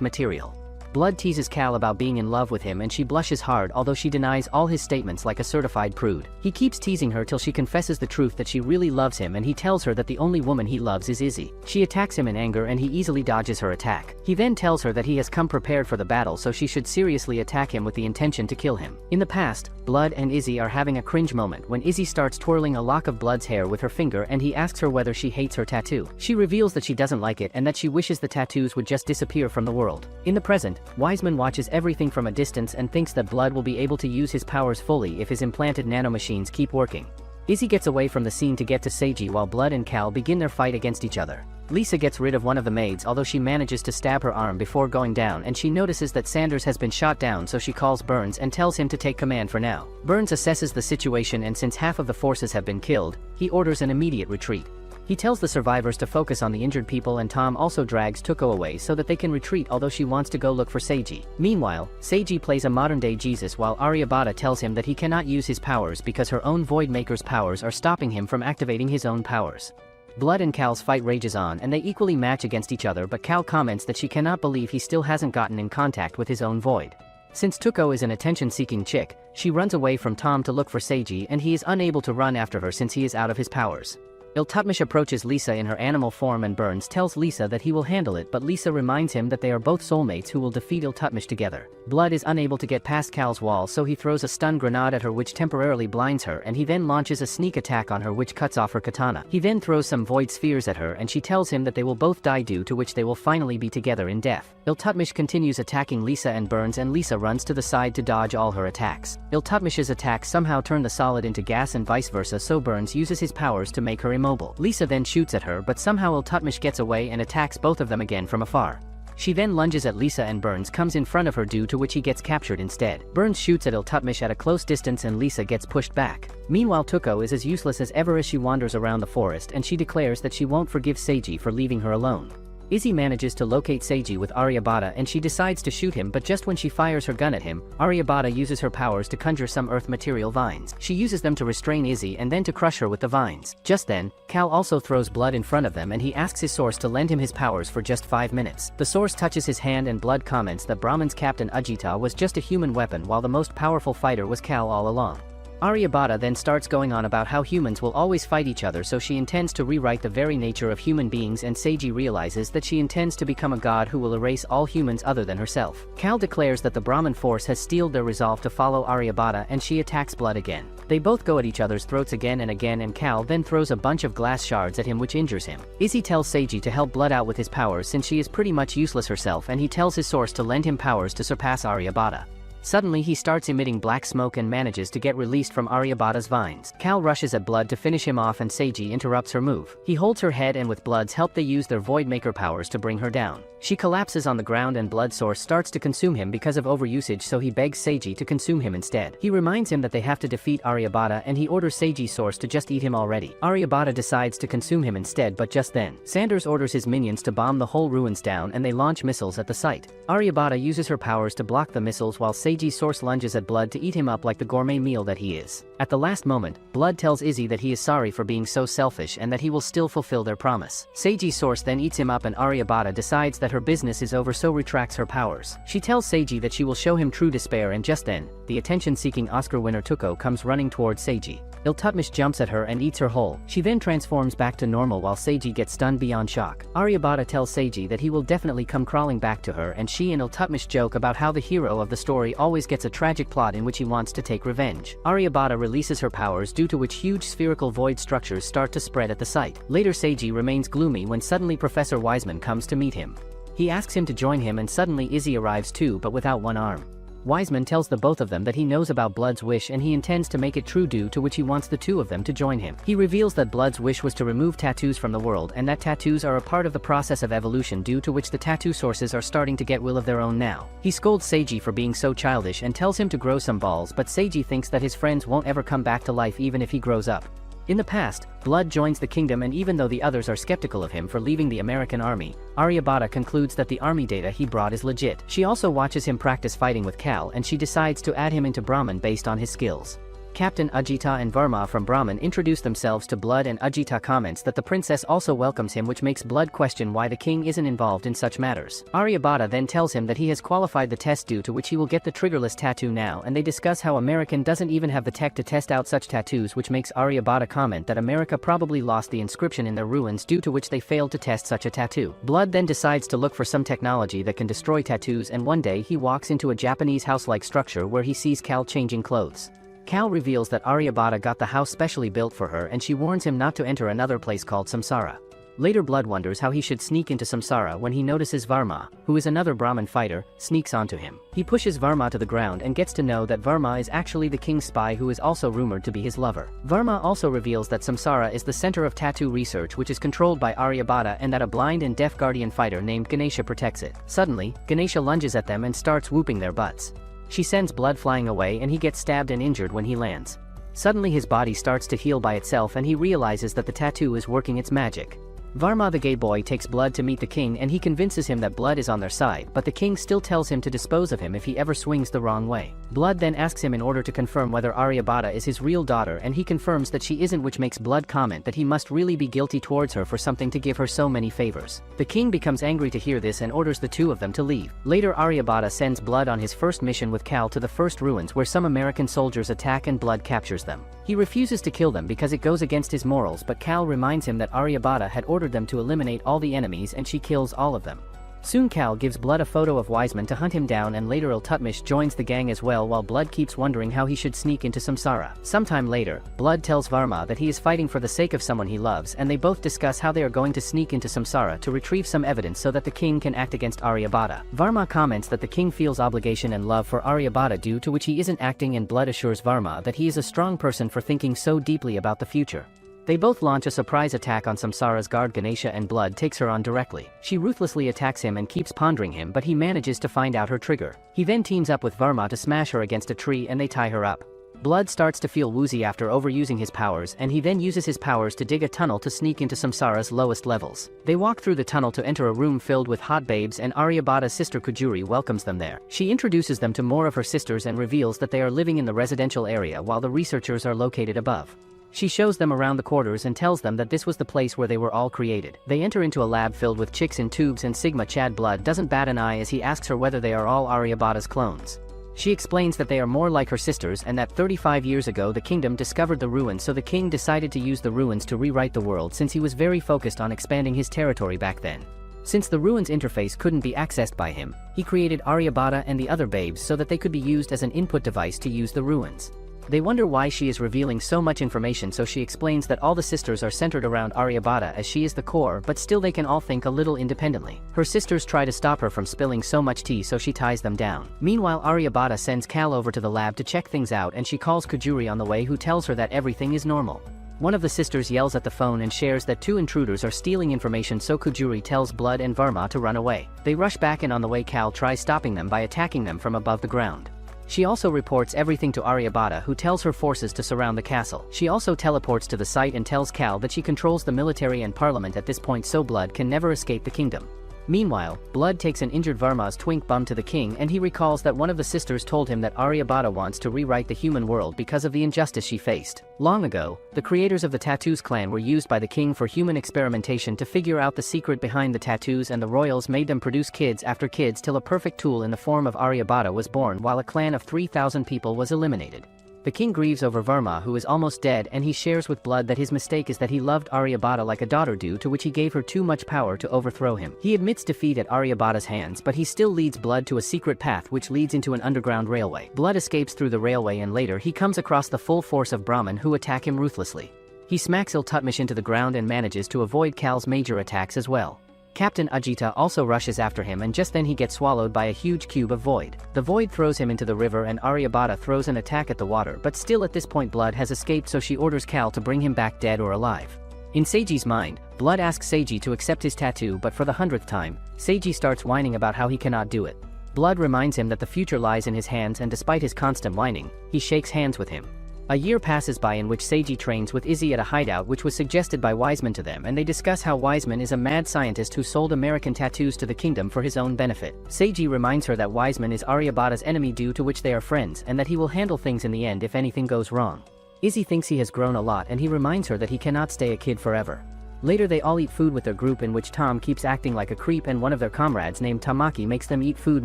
material. Blood teases Cal about being in love with him and she blushes hard, although she denies all his statements like a certified prude. He keeps teasing her till she confesses the truth that she really loves him, and he tells her that the only woman he loves is Izzy. She attacks him in anger and he easily dodges her attack. He then tells her that he has come prepared for the battle, so she should seriously attack him with the intention to kill him. In the past, Blood and Izzy are having a cringe moment when Izzy starts twirling a lock of Blood's hair with her finger and he asks her whether she hates her tattoo. She reveals that she doesn't like it and that she wishes the tattoos would just disappear from the world. In the present, Wiseman watches everything from a distance and thinks that Blood will be able to use his powers fully if his implanted nanomachines keep working. Izzy gets away from the scene to get to Seiji while Blood and Cal begin their fight against each other. Lisa gets rid of one of the maids, although she manages to stab her arm before going down, and she notices that Sanders has been shot down, so she calls Burns and tells him to take command for now. Burns assesses the situation, and since half of the forces have been killed, he orders an immediate retreat. He tells the survivors to focus on the injured people, and Tom also drags Tuko away so that they can retreat, although she wants to go look for Seiji. Meanwhile, Seiji plays a modern-day Jesus while Aryabata tells him that he cannot use his powers because her own Void Maker's powers are stopping him from activating his own powers. Blood and Cal's fight rages on and they equally match against each other, but Cal comments that she cannot believe he still hasn't gotten in contact with his own void. Since Tuko is an attention-seeking chick, she runs away from Tom to look for Seiji, and he is unable to run after her since he is out of his powers. Iltutmish approaches Lisa in her animal form and Burns tells Lisa that he will handle it, but Lisa reminds him that they are both soulmates who will defeat Iltutmish together. Blood is unable to get past Cal's wall, so he throws a stun grenade at her which temporarily blinds her, and he then launches a sneak attack on her which cuts off her katana. He then throws some void spheres at her and she tells him that they will both die, due to which they will finally be together in death. Iltutmish continues attacking Lisa and Burns, and Lisa runs to the side to dodge all her attacks. Iltutmish's attacks somehow turn the solid into gas and vice versa, so Burns uses his powers to make her immobile. Lisa then shoots at her, but somehow Iltutmish gets away and attacks both of them again from afar. She then lunges at Lisa and Burns comes in front of her, due to which he gets captured instead. Burns shoots at Iltutmish at a close distance and Lisa gets pushed back. Meanwhile, Tuko is as useless as ever as she wanders around the forest, and she declares that she won't forgive Seiji for leaving her alone. Izzy manages to locate Seiji with Aryabata and she decides to shoot him, but just when she fires her gun at him, Aryabata uses her powers to conjure some earth material vines. She uses them to restrain Izzy and then to crush her with the vines. Just then, Cal also throws Blood in front of them and he asks his source to lend him his powers for just 5 minutes. The source touches his hand and Blood comments that Brahman's Captain Ajita was just a human weapon while the most powerful fighter was Cal all along. Aryabata then starts going on about how humans will always fight each other, so she intends to rewrite the very nature of human beings, and Seiji realizes that she intends to become a god who will erase all humans other than herself. Cal declares that the Brahman force has steeled their resolve to follow Aryabata and she attacks Blood again. They both go at each other's throats again and again, and Cal then throws a bunch of glass shards at him which injures him. Izzy tells Seiji to help Blood out with his powers since she is pretty much useless herself, and he tells his source to lend him powers to surpass Aryabata. Suddenly he starts emitting black smoke and manages to get released from Aryabata's vines. Cal rushes at Blood to finish him off and Seiji interrupts her move. He holds her head and with Blood's help they use their Void Maker powers to bring her down. She collapses on the ground and Blood source starts to consume him because of overusage, so he begs Seiji to consume him instead. He reminds him that they have to defeat Aryabata and he orders Seiji's source to just eat him already. Aryabata decides to consume him instead, but just then, Sanders orders his minions to bomb the whole ruins down and they launch missiles at the site. Aryabata uses her powers to block the missiles while Seiji's source lunges at Blood to eat him up like the gourmet meal that he is. At the last moment, Blood tells Izzy that he is sorry for being so selfish and that he will still fulfill their promise. Seiji's source then eats him up and Aryabata decides that her business is over, so retracts her powers. She tells Seiji that she will show him true despair, and just then, the attention-seeking Oscar winner Tuko comes running towards Seiji. Iltutmish jumps at her and eats her whole. She then transforms back to normal while Seiji gets stunned beyond shock. Aryabata tells Seiji that he will definitely come crawling back to her, and she and Iltutmish joke about how the hero of the story always gets a tragic plot in which he wants to take revenge. Aryabata releases her powers, due to which huge spherical void structures start to spread at the site. Later Seiji remains gloomy when suddenly Professor Wiseman comes to meet him. He asks him to join him and suddenly Izzy arrives too, but without one arm. Wiseman tells the both of them that he knows about Blood's wish and he intends to make it true, due to which he wants the two of them to join him. He reveals that Blood's wish was to remove tattoos from the world and that tattoos are a part of the process of evolution, due to which the tattoo sources are starting to get will of their own now. He scolds Seiji for being so childish and tells him to grow some balls, but Seiji thinks that his friends won't ever come back to life even if he grows up. In the past, Blood joins the kingdom, and even though the others are skeptical of him for leaving the American army, Aryabata concludes that the army data he brought is legit. She also watches him practice fighting with Cal and she decides to add him into Brahman based on his skills. Captain Ajita and Varma from Brahman introduce themselves to Blood, and Ajita comments that the princess also welcomes him, which makes Blood question why the king isn't involved in such matters. Aryabata then tells him that he has qualified the test, due to which he will get the triggerless tattoo now, and they discuss how American doesn't even have the tech to test out such tattoos, which makes Aryabata comment that America probably lost the inscription in their ruins, due to which they failed to test such a tattoo. Blood then decides to look for some technology that can destroy tattoos, and one day he walks into a Japanese house-like structure where he sees Cal changing clothes. Cal reveals that Aryabata got the house specially built for her, and she warns him not to enter another place called Samsara. Later, Blood wonders how he should sneak into Samsara when he notices Varma, who is another Brahmin fighter, sneaks onto him. He pushes Varma to the ground and gets to know that Varma is actually the king's spy, who is also rumored to be his lover. Varma also reveals that Samsara is the center of tattoo research, which is controlled by Aryabata, and that a blind and deaf guardian fighter named Ganesha protects it. Suddenly, Ganesha lunges at them and starts whooping their butts. She sends Blood flying away and he gets stabbed and injured when he lands. Suddenly his body starts to heal by itself and he realizes that the tattoo is working its magic. Varma the gay boy takes Blood to meet the king and he convinces him that Blood is on their side, but the king still tells him to dispose of him if he ever swings the wrong way. Blood then asks him in order to confirm whether Aryabata is his real daughter, and he confirms that she isn't, which makes Blood comment that he must really be guilty towards her for something to give her so many favors. The king becomes angry to hear this and orders the two of them to leave. Later, Aryabata sends Blood on his first mission with Cal to the first ruins, where some American soldiers attack and Blood captures them. He refuses to kill them because it goes against his morals, but Cal reminds him that Aryabata had ordered them to eliminate all the enemies, and she kills all of them. Soon Cal gives Blood a photo of Wiseman to hunt him down, and later Iltutmish joins the gang as well, while Blood keeps wondering how he should sneak into Samsara. Sometime later, Blood tells Varma that he is fighting for the sake of someone he loves, and they both discuss how they are going to sneak into Samsara to retrieve some evidence so that the king can act against Aryabata. Varma comments that the king feels obligation and love for Aryabata, due to which he isn't acting, and Blood assures Varma that he is a strong person for thinking so deeply about the future. They both launch a surprise attack on Samsara's guard Ganesha, and Blood takes her on directly. She ruthlessly attacks him and keeps pondering him, but he manages to find out her trigger. He then teams up with Varma to smash her against a tree and they tie her up. Blood starts to feel woozy after overusing his powers, and he then uses his powers to dig a tunnel to sneak into Samsara's lowest levels. They walk through the tunnel to enter a room filled with hot babes, and Aryabhata's sister Kujuri welcomes them there. She introduces them to more of her sisters and reveals that they are living in the residential area while the researchers are located above. She shows them around the quarters and tells them that this was the place where they were all created. They enter into a lab filled with chicks in tubes, and Sigma Chad Blood doesn't bat an eye as he asks her whether they are all Aryabhata's clones. She explains that they are more like her sisters, and that 35 years ago the kingdom discovered the ruins, so the king decided to use the ruins to rewrite the world, since he was very focused on expanding his territory back then. Since the ruins interface couldn't be accessed by him, he created Aryabhata and the other babes so that they could be used as an input device to use the ruins. They wonder why she is revealing so much information, so she explains that all the sisters are centered around Aryabhata as she is the core, but still they can all think a little independently. Her sisters try to stop her from spilling so much tea, so she ties them down. Meanwhile, Aryabhata sends Cal over to the lab to check things out, and she calls Kujuri on the way, who tells her that everything is normal. One of the sisters yells at the phone and shares that two intruders are stealing information, so Kujuri tells Blood and Varma to run away. They rush back, and on the way Cal tries stopping them by attacking them from above the ground. She also reports everything to Aryabhata, who tells her forces to surround the castle. She also teleports to the site and tells Cal that she controls the military and parliament at this point, so Blood can never escape the kingdom. Meanwhile, Blood takes an injured Varma's twink bum to the king, and he recalls that one of the sisters told him that Aryabhata wants to rewrite the human world because of the injustice she faced. Long ago, the creators of the Tattoos clan were used by the king for human experimentation to figure out the secret behind the tattoos, and the royals made them produce kids after kids till a perfect tool in the form of Aryabhata was born, while a clan of 3,000 people was eliminated. The king grieves over Varma, who is almost dead, and he shares with Blood that his mistake is that he loved Aryabhata like a daughter, due to which he gave her too much power to overthrow him. He admits defeat at Aryabhata's hands, but he still leads Blood to a secret path which leads into an underground railway. Blood escapes through the railway, and later he comes across the full force of Brahmin, who attack him ruthlessly. He smacks Iltutmish into the ground and manages to avoid Cal's major attacks as well. Captain Ajita also rushes after him and just then he gets swallowed by a huge cube of void. The void throws him into the river and Aryabhata throws an attack at the water, but still at this point Blood has escaped, so she orders Cal to bring him back dead or alive. In Seiji's mind, Blood asks Seiji to accept his tattoo, but for the 100th time, Seiji starts whining about how he cannot do it. Blood reminds him that the future lies in his hands, and despite his constant whining, he shakes hands with him. A year passes by in which Seiji trains with Izzy at a hideout which was suggested by Wiseman to them, and they discuss how Wiseman is a mad scientist who sold American tattoos to the kingdom for his own benefit. Seiji reminds her that Wiseman is Aryabhata's enemy, due to which they are friends, and that he will handle things in the end if anything goes wrong. Izzy thinks he has grown a lot and he reminds her that he cannot stay a kid forever. Later they all eat food with their group, in which Tom keeps acting like a creep and one of their comrades named Tamaki makes them eat food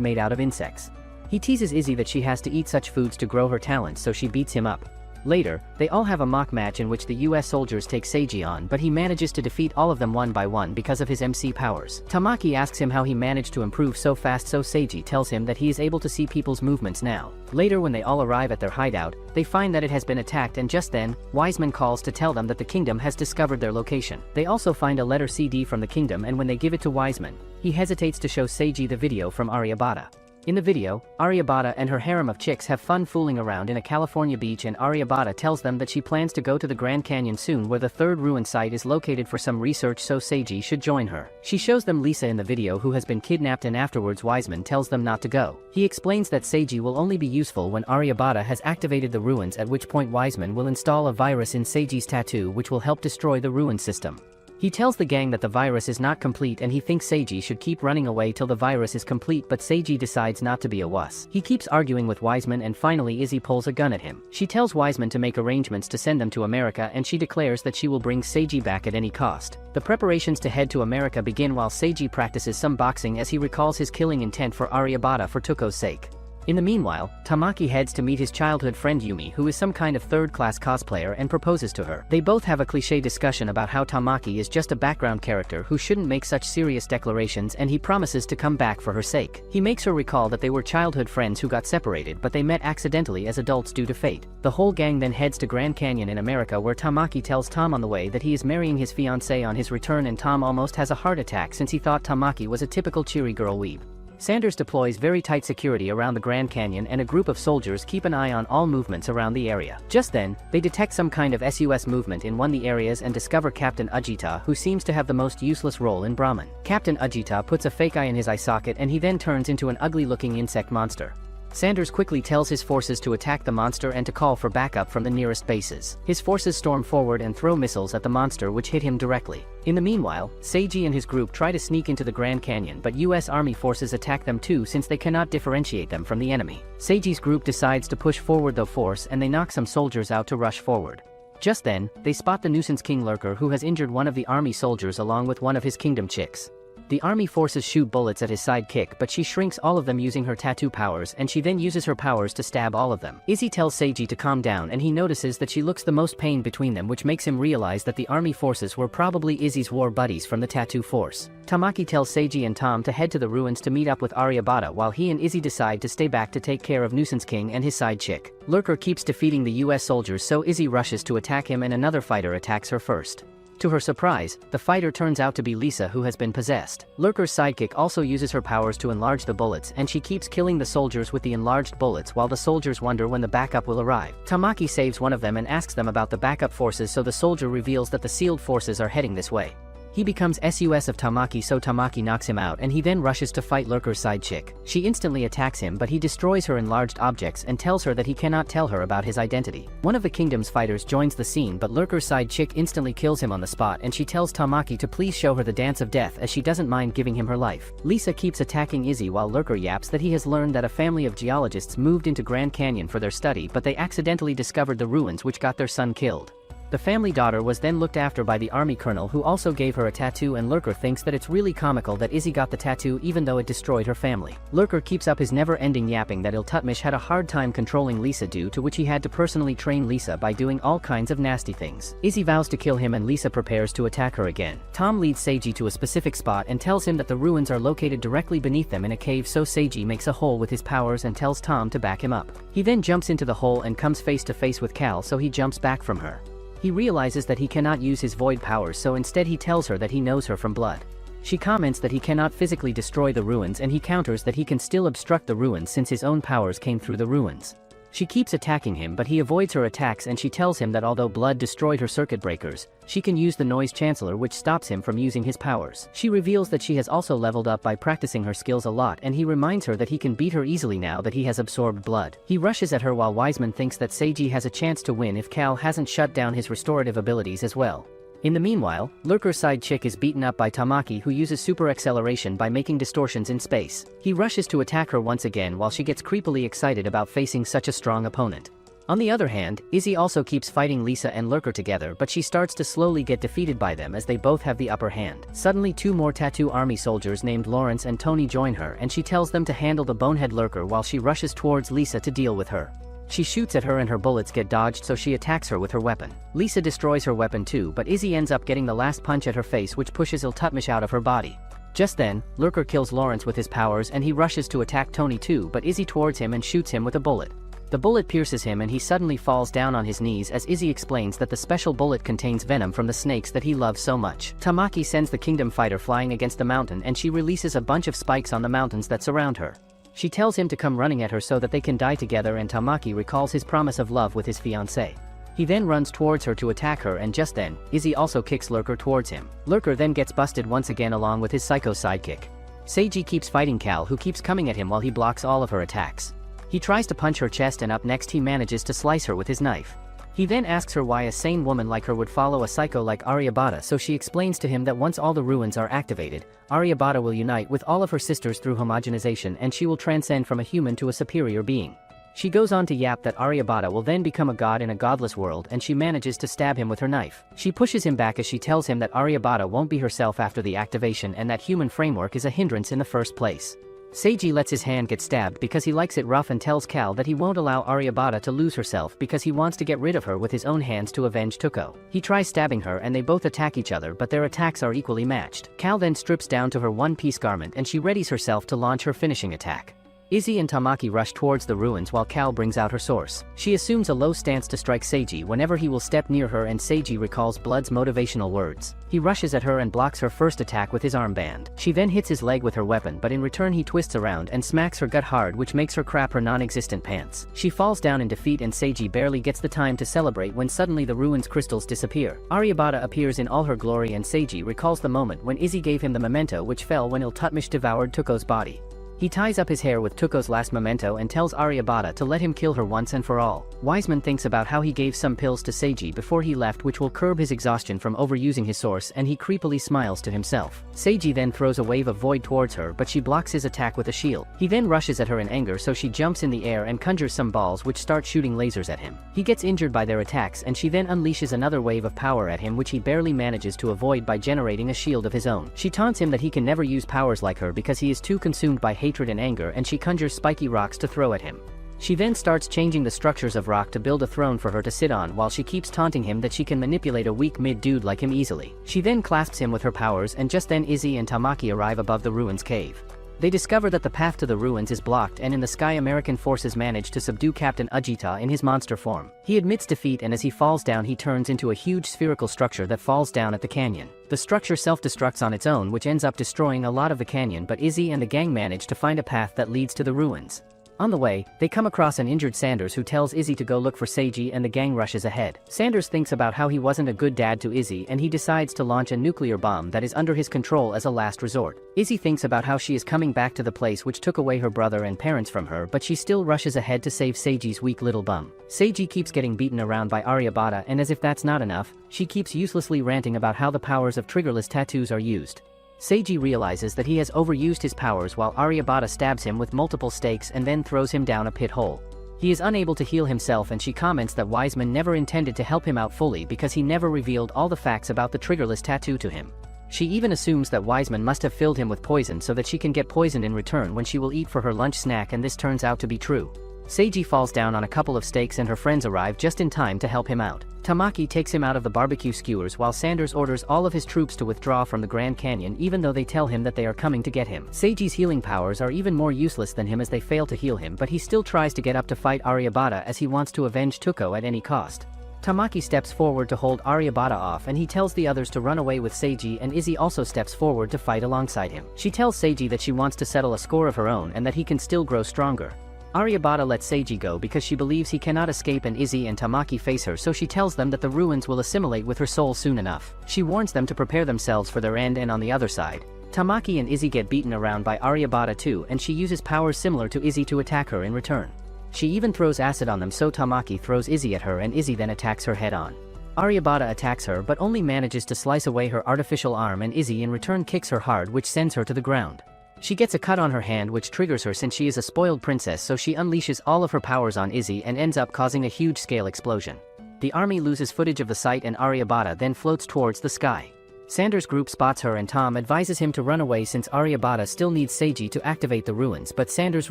made out of insects. He teases Izzy that she has to eat such foods to grow her talents, so she beats him up. Later, they all have a mock match in which the US soldiers take Seiji on, but he manages to defeat all of them one by one because of his MC powers. Tamaki asks him how he managed to improve so fast, so Seiji tells him that he is able to see people's movements now. Later, when they all arrive at their hideout, they find that it has been attacked, and just then, Wiseman calls to tell them that the kingdom has discovered their location. They also find a letter CD from the kingdom, and when they give it to Wiseman, he hesitates to show Seiji the video from Aryabhata. In the video, Aryabhata and her harem of chicks have fun fooling around in a California beach, and Aryabhata tells them that she plans to go to the Grand Canyon soon, where the third ruin site is located, for some research, so Seiji should join her. She shows them Lisa in the video, who has been kidnapped, and afterwards Wiseman tells them not to go. He explains that Seiji will only be useful when Aryabhata has activated the ruins, at which point Wiseman will install a virus in Seiji's tattoo which will help destroy the ruin system. He tells the gang that the virus is not complete and he thinks Seiji should keep running away till the virus is complete, but Seiji decides not to be a wuss. He keeps arguing with Wiseman, and finally Izzy pulls a gun at him. She tells Wiseman to make arrangements to send them to America, and she declares that she will bring Seiji back at any cost. The preparations to head to America begin while Seiji practices some boxing as he recalls his killing intent for Aryabhata for Tuko's sake. In the meanwhile, Tamaki heads to meet his childhood friend Yumi, who is some kind of third-class cosplayer, and proposes to her. They both have a cliché discussion about how Tamaki is just a background character who shouldn't make such serious declarations, and he promises to come back for her sake. He makes her recall that they were childhood friends who got separated, but they met accidentally as adults due to fate. The whole gang then heads to Grand Canyon in America, where Tamaki tells Tom on the way that he is marrying his fiancée on his return, and Tom almost has a heart attack since he thought Tamaki was a typical cheery girl weeb. Sanders deploys very tight security around the Grand Canyon, and a group of soldiers keep an eye on all movements around the area. Just then, they detect some kind of SUS movement in one of the areas and discover Captain Ajita, who seems to have the most useless role in Brahman. Captain Ajita puts a fake eye in his eye socket, and he then turns into an ugly-looking insect monster. Sanders quickly tells his forces to attack the monster and to call for backup from the nearest bases. His forces storm forward and throw missiles at the monster, which hit him directly. In the meanwhile, Seiji and his group try to sneak into the Grand Canyon, but US Army forces attack them too, since they cannot differentiate them from the enemy. Seiji's group decides to push forward the force, and they knock some soldiers out to rush forward. Just then, they spot the nuisance King Lurker, who has injured one of the army soldiers along with one of his kingdom chicks. The army forces shoot bullets at his sidekick, but she shrinks all of them using her tattoo powers, and she then uses her powers to stab all of them. Izzy tells Seiji to calm down, and he notices that she looks the most pain between them, which makes him realize that the army forces were probably Izzy's war buddies from the tattoo force. Tamaki tells Seiji and Tom to head to the ruins to meet up with Aryabhata, while he and Izzy decide to stay back to take care of Nuisance King and his side chick. Lurker keeps defeating the US soldiers, so Izzy rushes to attack him, and another fighter attacks her first. To her surprise, the fighter turns out to be Lisa, who has been possessed. Lurker's sidekick also uses her powers to enlarge the bullets, and she keeps killing the soldiers with the enlarged bullets while the soldiers wonder when the backup will arrive. Tamaki saves one of them and asks them about the backup forces, so the soldier reveals that the sealed forces are heading this way. He becomes SUS of Tamaki, so Tamaki knocks him out, and he then rushes to fight Lurker's side chick. She instantly attacks him, but he destroys her enlarged objects and tells her that he cannot tell her about his identity. One of the kingdom's fighters joins the scene, but Lurker's side chick instantly kills him on the spot, and she tells Tamaki to please show her the dance of death, as she doesn't mind giving him her life. Lisa keeps attacking Izzy while Lurker yaps that he has learned that a family of geologists moved into Grand Canyon for their study, but they accidentally discovered the ruins which got their son killed. The family daughter was then looked after by the army colonel, who also gave her a tattoo, and Lurker thinks that it's really comical that Izzy got the tattoo even though it destroyed her family. Lurker keeps up his never-ending yapping that Iltutmish had a hard time controlling Lisa, due to which he had to personally train Lisa by doing all kinds of nasty things. Izzy vows to kill him, and Lisa prepares to attack her again. Tom leads Seiji to a specific spot and tells him that the ruins are located directly beneath them in a cave, so Seiji makes a hole with his powers and tells Tom to back him up. He then jumps into the hole and comes face to face with Cal, so he jumps back from her. He realizes that he cannot use his void powers, so instead he tells her that he knows her from blood. She comments that he cannot physically destroy the ruins and he counters that he can still obstruct the ruins since his own powers came through the ruins. She keeps attacking him but he avoids her attacks and she tells him that although blood destroyed her circuit breakers, she can use the noise chancellor which stops him from using his powers. She reveals that she has also leveled up by practicing her skills a lot and he reminds her that he can beat her easily now that he has absorbed blood. He rushes at her while Wiseman thinks that Seiji has a chance to win if Cal hasn't shut down his restorative abilities as well. In the meanwhile, Lurker's side chick is beaten up by Tamaki who uses super acceleration by making distortions in space. He rushes to attack her once again while she gets creepily excited about facing such a strong opponent. On the other hand, Izzy also keeps fighting Lisa and Lurker together but she starts to slowly get defeated by them as they both have the upper hand. Suddenly 2 more tattoo army soldiers named Lawrence and Tony join her and she tells them to handle the bonehead Lurker while she rushes towards Lisa to deal with her. She shoots at her and her bullets get dodged so she attacks her with her weapon. Lisa destroys her weapon too but Izzy ends up getting the last punch at her face which pushes Iltutmish out of her body. Just then, Lurker kills Lawrence with his powers and he rushes to attack Tony too but Izzy towards him and shoots him with a bullet. The bullet pierces him and he suddenly falls down on his knees as Izzy explains that the special bullet contains venom from the snakes that he loves so much. Tamaki sends the Kingdom Fighter flying against the mountain and she releases a bunch of spikes on the mountains that surround her. She tells him to come running at her so that they can die together and Tamaki recalls his promise of love with his fiancée. He then runs towards her to attack her and just then, Izzy also kicks Lurker towards him. Lurker then gets busted once again along with his psycho sidekick. Seiji keeps fighting Cal who keeps coming at him while he blocks all of her attacks. He tries to punch her chest and up next he manages to slice her with his knife. He then asks her why a sane woman like her would follow a psycho like Aryabata so she explains to him that once all the ruins are activated, Aryabata will unite with all of her sisters through homogenization and she will transcend from a human to a superior being. She goes on to yap that Aryabata will then become a god in a godless world and she manages to stab him with her knife. She pushes him back as she tells him that Aryabata won't be herself after the activation and that human framework is a hindrance in the first place. Seiji lets his hand get stabbed because he likes it rough and tells Cal that he won't allow Aryabata to lose herself because he wants to get rid of her with his own hands to avenge Tuko. He tries stabbing her and they both attack each other but their attacks are equally matched. Cal then strips down to her one-piece garment and she readies herself to launch her finishing attack. Izzy and Tamaki rush towards the ruins while Cal brings out her source. She assumes a low stance to strike Seiji whenever he will step near her and Seiji recalls Blood's motivational words. He rushes at her and blocks her first attack with his armband. She then hits his leg with her weapon but in return he twists around and smacks her gut hard which makes her crap her non-existent pants. She falls down in defeat and Seiji barely gets the time to celebrate when suddenly the ruins crystals disappear. Aryabata appears in all her glory and Seiji recalls the moment when Izzy gave him the memento which fell when Iltutmish devoured Tuko's body. He ties up his hair with Tuko's last memento and tells Aryabata to let him kill her once and for all. Wiseman thinks about how he gave some pills to Seiji before he left which will curb his exhaustion from overusing his source and he creepily smiles to himself. Seiji then throws a wave of void towards her but she blocks his attack with a shield. He then rushes at her in anger so she jumps in the air and conjures some balls which start shooting lasers at him. He gets injured by their attacks and she then unleashes another wave of power at him which he barely manages to avoid by generating a shield of his own. She taunts him that he can never use powers like her because he is too consumed by hatred and anger and she conjures spiky rocks to throw at him. She then starts changing the structures of rock to build a throne for her to sit on while she keeps taunting him that she can manipulate a weak mid-dude like him easily. She then clasps him with her powers and just then Izzy and Tamaki arrive above the ruins cave. They discover that the path to the ruins is blocked and in the sky American forces manage to subdue Captain Ajita in his monster form. He admits defeat and as he falls down he turns into a huge spherical structure that falls down at the canyon. The structure self-destructs on its own which ends up destroying a lot of the canyon but Izzy and the gang manage to find a path that leads to the ruins. On the way, they come across an injured Sanders who tells Izzy to go look for Seiji and the gang rushes ahead. Sanders thinks about how he wasn't a good dad to Izzy and he decides to launch a nuclear bomb that is under his control as a last resort. Izzy thinks about how she is coming back to the place which took away her brother and parents from her but she still rushes ahead to save Seiji's weak little bum. Seiji keeps getting beaten around by Aryabata and as if that's not enough, she keeps uselessly ranting about how the powers of triggerless tattoos are used. Seiji realizes that he has overused his powers while Aryabata stabs him with multiple stakes and then throws him down a pit hole. He is unable to heal himself and she comments that Wiseman never intended to help him out fully because he never revealed all the facts about the triggerless tattoo to him. She even assumes that Wiseman must have filled him with poison so that she can get poisoned in return when she will eat for her lunch snack and this turns out to be true. Seiji falls down on a couple of stakes and her friends arrive just in time to help him out. Tamaki takes him out of the barbecue skewers while Sanders orders all of his troops to withdraw from the Grand Canyon even though they tell him that they are coming to get him. Seiji's healing powers are even more useless than him as they fail to heal him but he still tries to get up to fight Aryabata as he wants to avenge Tuko at any cost. Tamaki steps forward to hold Aryabata off and he tells the others to run away with Seiji, and Izzy also steps forward to fight alongside him. She tells Seiji that she wants to settle a score of her own and that he can still grow stronger. Aryabata lets Seiji go because she believes he cannot escape and Izzy and Tamaki face her, so she tells them that the ruins will assimilate with her soul soon enough. She warns them to prepare themselves for their end, and on the other side, Tamaki and Izzy get beaten around by Aryabata too, and she uses powers similar to Izzy to attack her in return. She even throws acid on them, so Tamaki throws Izzy at her and Izzy then attacks her head on. Aryabata attacks her but only manages to slice away her artificial arm, and Izzy in return kicks her hard, which sends her to the ground. She gets a cut on her hand which triggers her since she is a spoiled princess, so she unleashes all of her powers on Izzy and ends up causing a huge scale explosion. The army loses footage of the site and Aryabata then floats towards the sky. Sanders' group spots her and Tom advises him to run away since Aryabata still needs Seiji to activate the ruins, but Sanders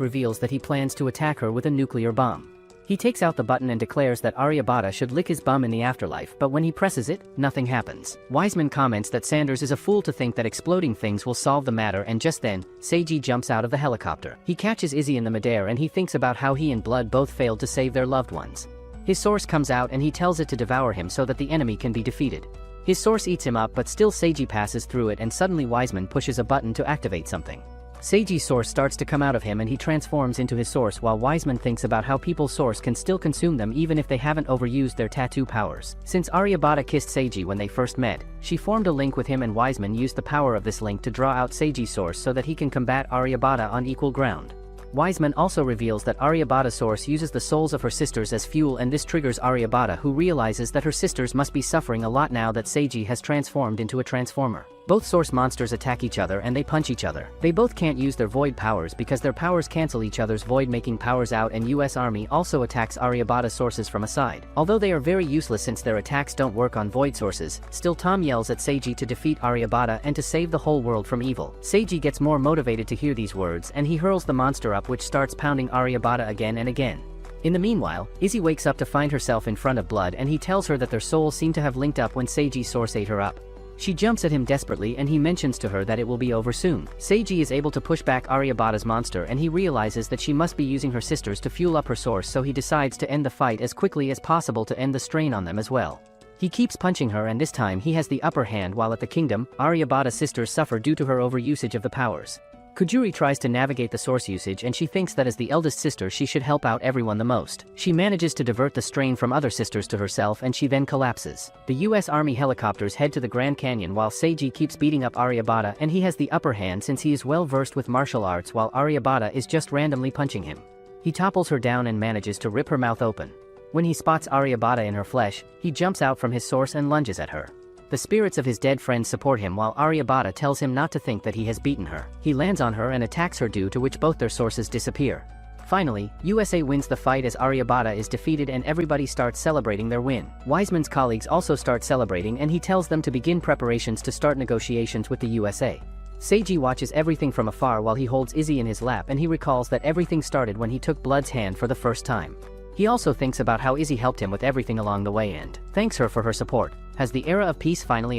reveals that he plans to attack her with a nuclear bomb. He takes out the button and declares that Aryabata should lick his bum in the afterlife, but when he presses it, nothing happens. Wiseman comments that Sanders is a fool to think that exploding things will solve the matter, and just then, Seiji jumps out of the helicopter. He catches Izzy in the midair and he thinks about how he and Blood both failed to save their loved ones. His source comes out and he tells it to devour him so that the enemy can be defeated. His source eats him up, but still Seiji passes through it, and suddenly Wiseman pushes a button to activate something. Seiji's source starts to come out of him and he transforms into his source, while Wiseman thinks about how people's source can still consume them even if they haven't overused their tattoo powers. Since Aryabata kissed Seiji when they first met, she formed a link with him, and Wiseman used the power of this link to draw out Seiji's source so that he can combat Aryabata on equal ground. Wiseman also reveals that Aryabata's source uses the souls of her sisters as fuel, and this triggers Aryabata, who realizes that her sisters must be suffering a lot now that Seiji has transformed into a transformer. Both source monsters attack each other and they punch each other. They both can't use their void powers because their powers cancel each other's void-making powers out, and US Army also attacks Aryabata's sources from a side. Although they are very useless since their attacks don't work on void sources, still Tom yells at Seiji to defeat Aryabata and to save the whole world from evil. Seiji gets more motivated to hear these words and he hurls the monster up, which starts pounding Aryabata again and again. In the meanwhile, Izzy wakes up to find herself in front of Blood, and he tells her that their souls seem to have linked up when Seiji's source ate her up. She jumps at him desperately and he mentions to her that it will be over soon. Seiji is able to push back Aryabata's monster and he realizes that she must be using her sisters to fuel up her source, so he decides to end the fight as quickly as possible to end the strain on them as well. He keeps punching her and this time he has the upper hand, while at the kingdom, Aryabata's sisters suffer due to her overusage of the powers. Kujuri tries to navigate the source usage and she thinks that as the eldest sister she should help out everyone the most. She manages to divert the strain from other sisters to herself and she then collapses. The US Army helicopters head to the Grand Canyon while Seiji keeps beating up Aryabata, and he has the upper hand since he is well versed with martial arts, while Aryabata is just randomly punching him. He topples her down and manages to rip her mouth open. When he spots Aryabata in her flesh, he jumps out from his source and lunges at her. The spirits of his dead friends support him, while Aryabata tells him not to think that he has beaten her. He lands on her and attacks her, due to which both their sources disappear. Finally, USA wins the fight as Aryabata is defeated and everybody starts celebrating their win. Wiseman's colleagues also start celebrating and he tells them to begin preparations to start negotiations with the USA. Seiji watches everything from afar while he holds Izzy in his lap, and he recalls that everything started when he took Blood's hand for the first time. He also thinks about how Izzy helped him with everything along the way and thanks her for her support. Has the era of peace finally